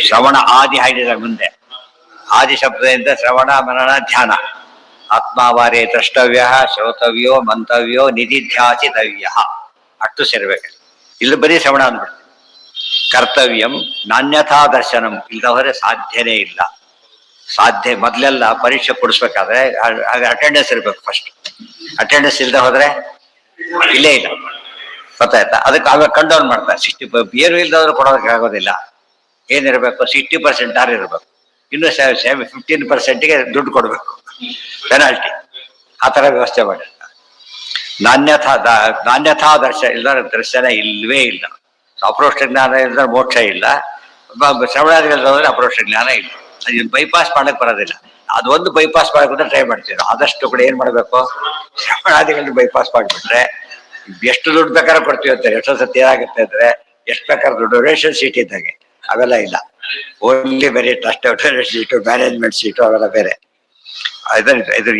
ಶ್ರವಣ ಆದಿ ಹಾಡಿದ ಮುಂದೆ ಆದಿ ಶಬ್ದದಿಂದ ಶ್ರವಣ ಮನನ ಧ್ಯಾನ. ಆತ್ಮಾವಾರೇ ದ್ರಷ್ಟವ್ಯ ಶ್ರೋತವ್ಯೋ ಮಂತವ್ಯೋ ನಿಧಿಧ್ಯಾಸಿತವ್ಯ. ಅಷ್ಟು ಸೇರ್ಬೇಕು. ಇಲ್ಲಿ ಬರೀ ಶ್ರವಣ ಅಂದ್ಬಿಡ್ತೀವಿ. ಕರ್ತವ್ಯಂ ನಾನ್ಯಥಾ ದರ್ಶನಂ. ಇಲ್ದವರೆ ಸಾಧ್ಯನೇ ಇಲ್ಲ. ಸಾಧ್ಯ ಮೊದ್ಲೆಲ್ಲ ಪರೀಕ್ಷೆ ಕೊಡಿಸ್ಬೇಕಾದ್ರೆ ಅಟೆಂಡೆನ್ಸ್ ಇರ್ಬೇಕು ಫಸ್ಟ್. ಅಟೆಂಡೆನ್ಸ್ ಇಲ್ದ ಹೋದ್ರೆ ಇಲ್ಲೇ ಇಲ್ಲ. ಗೊತ್ತಾಯ್ತಾ? ಅದಕ್ಕೆ ಆಗ ಕಂಡೌನ್ ಮಾಡ್ತಾರೆ. 60 ಏನು ಇಲ್ದವ್ರು ಕೊಡೋದಕ್ಕೆ ಆಗೋದಿಲ್ಲ. ಏನಿರ್ಬೇಕು 60% ಆರು ಇರ್ಬೇಕು. ಇನ್ನು 15%ಗೆ ದುಡ್ಡು ಕೊಡ್ಬೇಕು, ಪೆನಾಲ್ಟಿ. ಆ ತರ ವ್ಯವಸ್ಥೆ ಮಾಡಿರ್ತಾರೆ. ನಾನ್ಯಥಾ ದರ್ಶನ ಇಲ್ವೇ ಇಲ್ಲ. ಅಪರೋಕ್ಷ ಜ್ಞಾನ ಇಲ್ಲದ್ರೆ ಮೋಕ್ಷ ಇಲ್ಲ. ಶ್ರವಣಾದಿಗಳಿದ್ರೆ ಅಪರೋಕ್ಷ ಜ್ಞಾನ ಇಲ್ಲ. ಅದನ್ನು ಬೈಪಾಸ್ ಮಾಡಕ್ ಬರೋದಿಲ್ಲ. ಅದೊಂದು ಬೈಪಾಸ್ ಮಾಡಕ್ಕೆ ಟ್ರೈ ಮಾಡ್ತೀವಿ. ಆದಷ್ಟು ಕೂಡ ಏನ್ ಮಾಡ್ಬೇಕು, ಶ್ರವಣಾದಿಗಳನ್ನ ಬೈಪಾಸ್ ಮಾಡಿಬಿಟ್ರೆ ಎಷ್ಟು ದುಡ್ಡು ಬೇಕಾದ್ರೆ ಕೊಡ್ತೀವಿ ಅಂತಾರೆ. ಎಷ್ಟೋ ಸತಿ ಏನಾಗುತ್ತೆ ಅಂದ್ರೆ ಎಷ್ಟು ಬೇಕಾದ್ರೆ ದುಡ್ಡು ರೇಷನ್ ಸೀಟ್ ಇದ್ದಾಗೆ ಅವೆಲ್ಲ ಇಲ್ಲ. ಓನ್ಲಿ ಬೇರೆ ಟ್ರಸ್ಟ್ ಸೀಟು, ಮ್ಯಾನೇಜ್ಮೆಂಟ್ ಸೀಟು ಅವೆಲ್ಲ ಬೇರೆ. ಇದ್ರ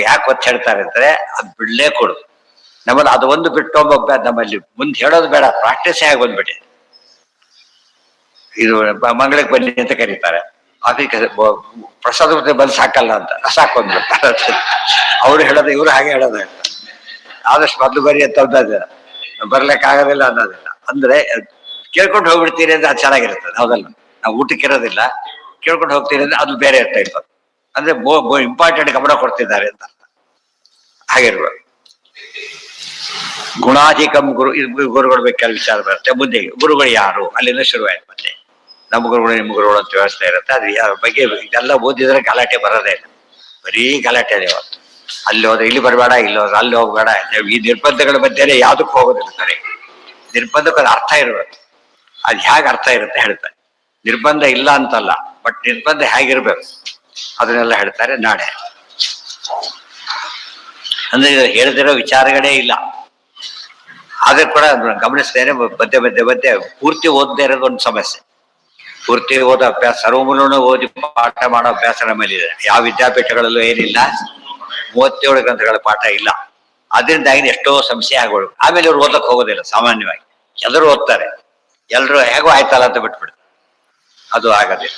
ಯಾಕೆ ಒತ್ತು ಹೇಳ್ತಾರೆ ಅಂದ್ರೆ ಅದು ಬಿಡ್ಲೇ ಕೊಡು. ನಮ್ಮಲ್ಲಿ ಅದು ಒಂದು ಬಿಟ್ಟು ನಮ್ಮಲ್ಲಿ ಮುಂದೆ ಹೇಳೋದು ಬೇಡ, ಪ್ರಾಕ್ಟೀಸ್ ಆಗಿ ಬಂದ್ಬಿಟ್ಟೆ. ಇದು ಮಂಗಳಕ್ಕೆ ಬನ್ನಿ ಅಂತ ಕರೀತಾರೆ, ಅದಕ್ಕೆ ಪ್ರಸಾದ ಬಂದು ಸಾಕಲ್ಲ ಅಂತ ಸಾಕು ಬಂದ್ಬಿಡ್ತಾರೆ. ಅವ್ರು ಹೇಳೋದು ಇವ್ರು ಹಾಗೆ ಹೇಳೋದು. ಆದಷ್ಟು ಮೊದಲು ಬರಿ ಅಂತ ಅನ್ನೋದಿಲ್ಲ, ಬರ್ಲಿಕ್ಕೆ ಆಗೋದಿಲ್ಲ ಅನ್ನೋದಿಲ್ಲ. ಅಂದ್ರೆ ಕೇಳ್ಕೊಂಡು ಹೋಗ್ಬಿಡ್ತೀರಿ ಅಂದ್ರೆ ಅದು ಚೆನ್ನಾಗಿರ್ತದೆ. ಹೌದಲ್ಲ, ನಾವು ಊಟಕ್ಕೆ ಇರೋದಿಲ್ಲ, ಕೇಳ್ಕೊಂಡು ಹೋಗ್ತೀರಿ ಅಂದ್ರೆ ಅದು ಬೇರೆ ಇರ್ತಾ ಇರ್ತದೆ. ಅಂದ್ರೆ ಇಂಪಾರ್ಟೆಂಟ್ ಗಮನ ಕೊಡ್ತಿದ್ದಾರೆ ಅಂತ ಅರ್ಥ. ಹಾಗಿರ್ಬೋದು. ಗುಣಾಧಿಕಂ ಗುರುಗಳ ಬಗ್ಗೆ ವಿಚಾರ ಬರುತ್ತೆ. ಮುಂದೆ ಗುರುಗಳು ಯಾರು ಅಲ್ಲಿಂದ ಶುರುವಾಯ್ತು. ಮತ್ತೆ ನಮ್ಮ ಗುರುಗಳು ನಿಮ್ಮ ಗುರುಗಳು ಅಂತ ವ್ಯವಸ್ಥೆ ಇರುತ್ತೆ. ಅದು ಯಾರ ಬಗ್ಗೆ ಇದೆಲ್ಲ ಓದಿದ್ರೆ ಗಲಾಟೆ ಬರೋದೇ ಇಲ್ಲ, ಬರೀ ಗಲಾಟೆ ಇದೆ ಇವತ್ತು. ಅಲ್ಲಿ ಹೋದ್ರೆ ಇಲ್ಲಿ ಬರಬೇಡ, ಇಲ್ಲಿ ಹೋದ್ರೆ ಅಲ್ಲಿ ಹೋಗ್ಬೇಡ. ಈ ನಿರ್ಬಂಧಗಳ ಮಧ್ಯೆ ಯಾವುದಕ್ಕೂ ಹೋಗೋದಿಲ್ಲ. ಸರಿ, ನಿರ್ಬಂಧಕ್ಕೆ ಅದು ಅರ್ಥ ಇರಬೇಕು. ಅದು ಹೇಗೆ ಅರ್ಥ ಇರುತ್ತೆ ಹೇಳ್ತಾರೆ. ನಿರ್ಬಂಧ ಇಲ್ಲ ಅಂತಲ್ಲ, ಬಟ್ ನಿರ್ಬಂಧ ಹೇಗಿರ್ಬೇಕು ಅದನ್ನೆಲ್ಲ ಹೇಳ್ತಾರೆ ನಾಳೆ. ಅಂದ್ರೆ ಹೇಳದಿರೋ ವಿಚಾರಗಳೇ ಇಲ್ಲ. ಆದ್ರೆ ಕೂಡ ಗಮನಿಸ್ತೇನೆ, ಮಧ್ಯೆ ಪೂರ್ತಿ ಓದದೇ ಇರೋದು ಒಂದು ಸಮಸ್ಯೆ. ಪೂರ್ತಿ ಓದೋ ಅಭ್ಯಾಸ, ಸರ್ವಮೂಲವನ್ನು ಓದಿ ಪಾಠ ಮಾಡೋ ಅಭ್ಯಾಸ ನಮ್ಮಲ್ಲಿದೆ. ಯಾವ ವಿದ್ಯಾಪೀಠಗಳಲ್ಲೂ ಏನಿಲ್ಲ, 37 ಗ್ರಂಥಗಳ ಪಾಠ ಇಲ್ಲ. ಅದರಿಂದಾಗಿ ಎಷ್ಟೋ ಸಮಸ್ಯೆ ಆಗೋಳು. ಆಮೇಲೆ ಇವ್ರು ಓದಕ್ಕೆ ಹೋಗೋದಿಲ್ಲ. ಸಾಮಾನ್ಯವಾಗಿ ಎಲ್ಲರೂ ಓದ್ತಾರೆ, ಎಲ್ಲರೂ ಹೇಗೋ ಆಯ್ತಲ್ಲ ಅಂತ ಬಿಟ್ಬಿಡ್ತಾರೆ. ಅದು ಆಗೋದಿಲ್ಲ.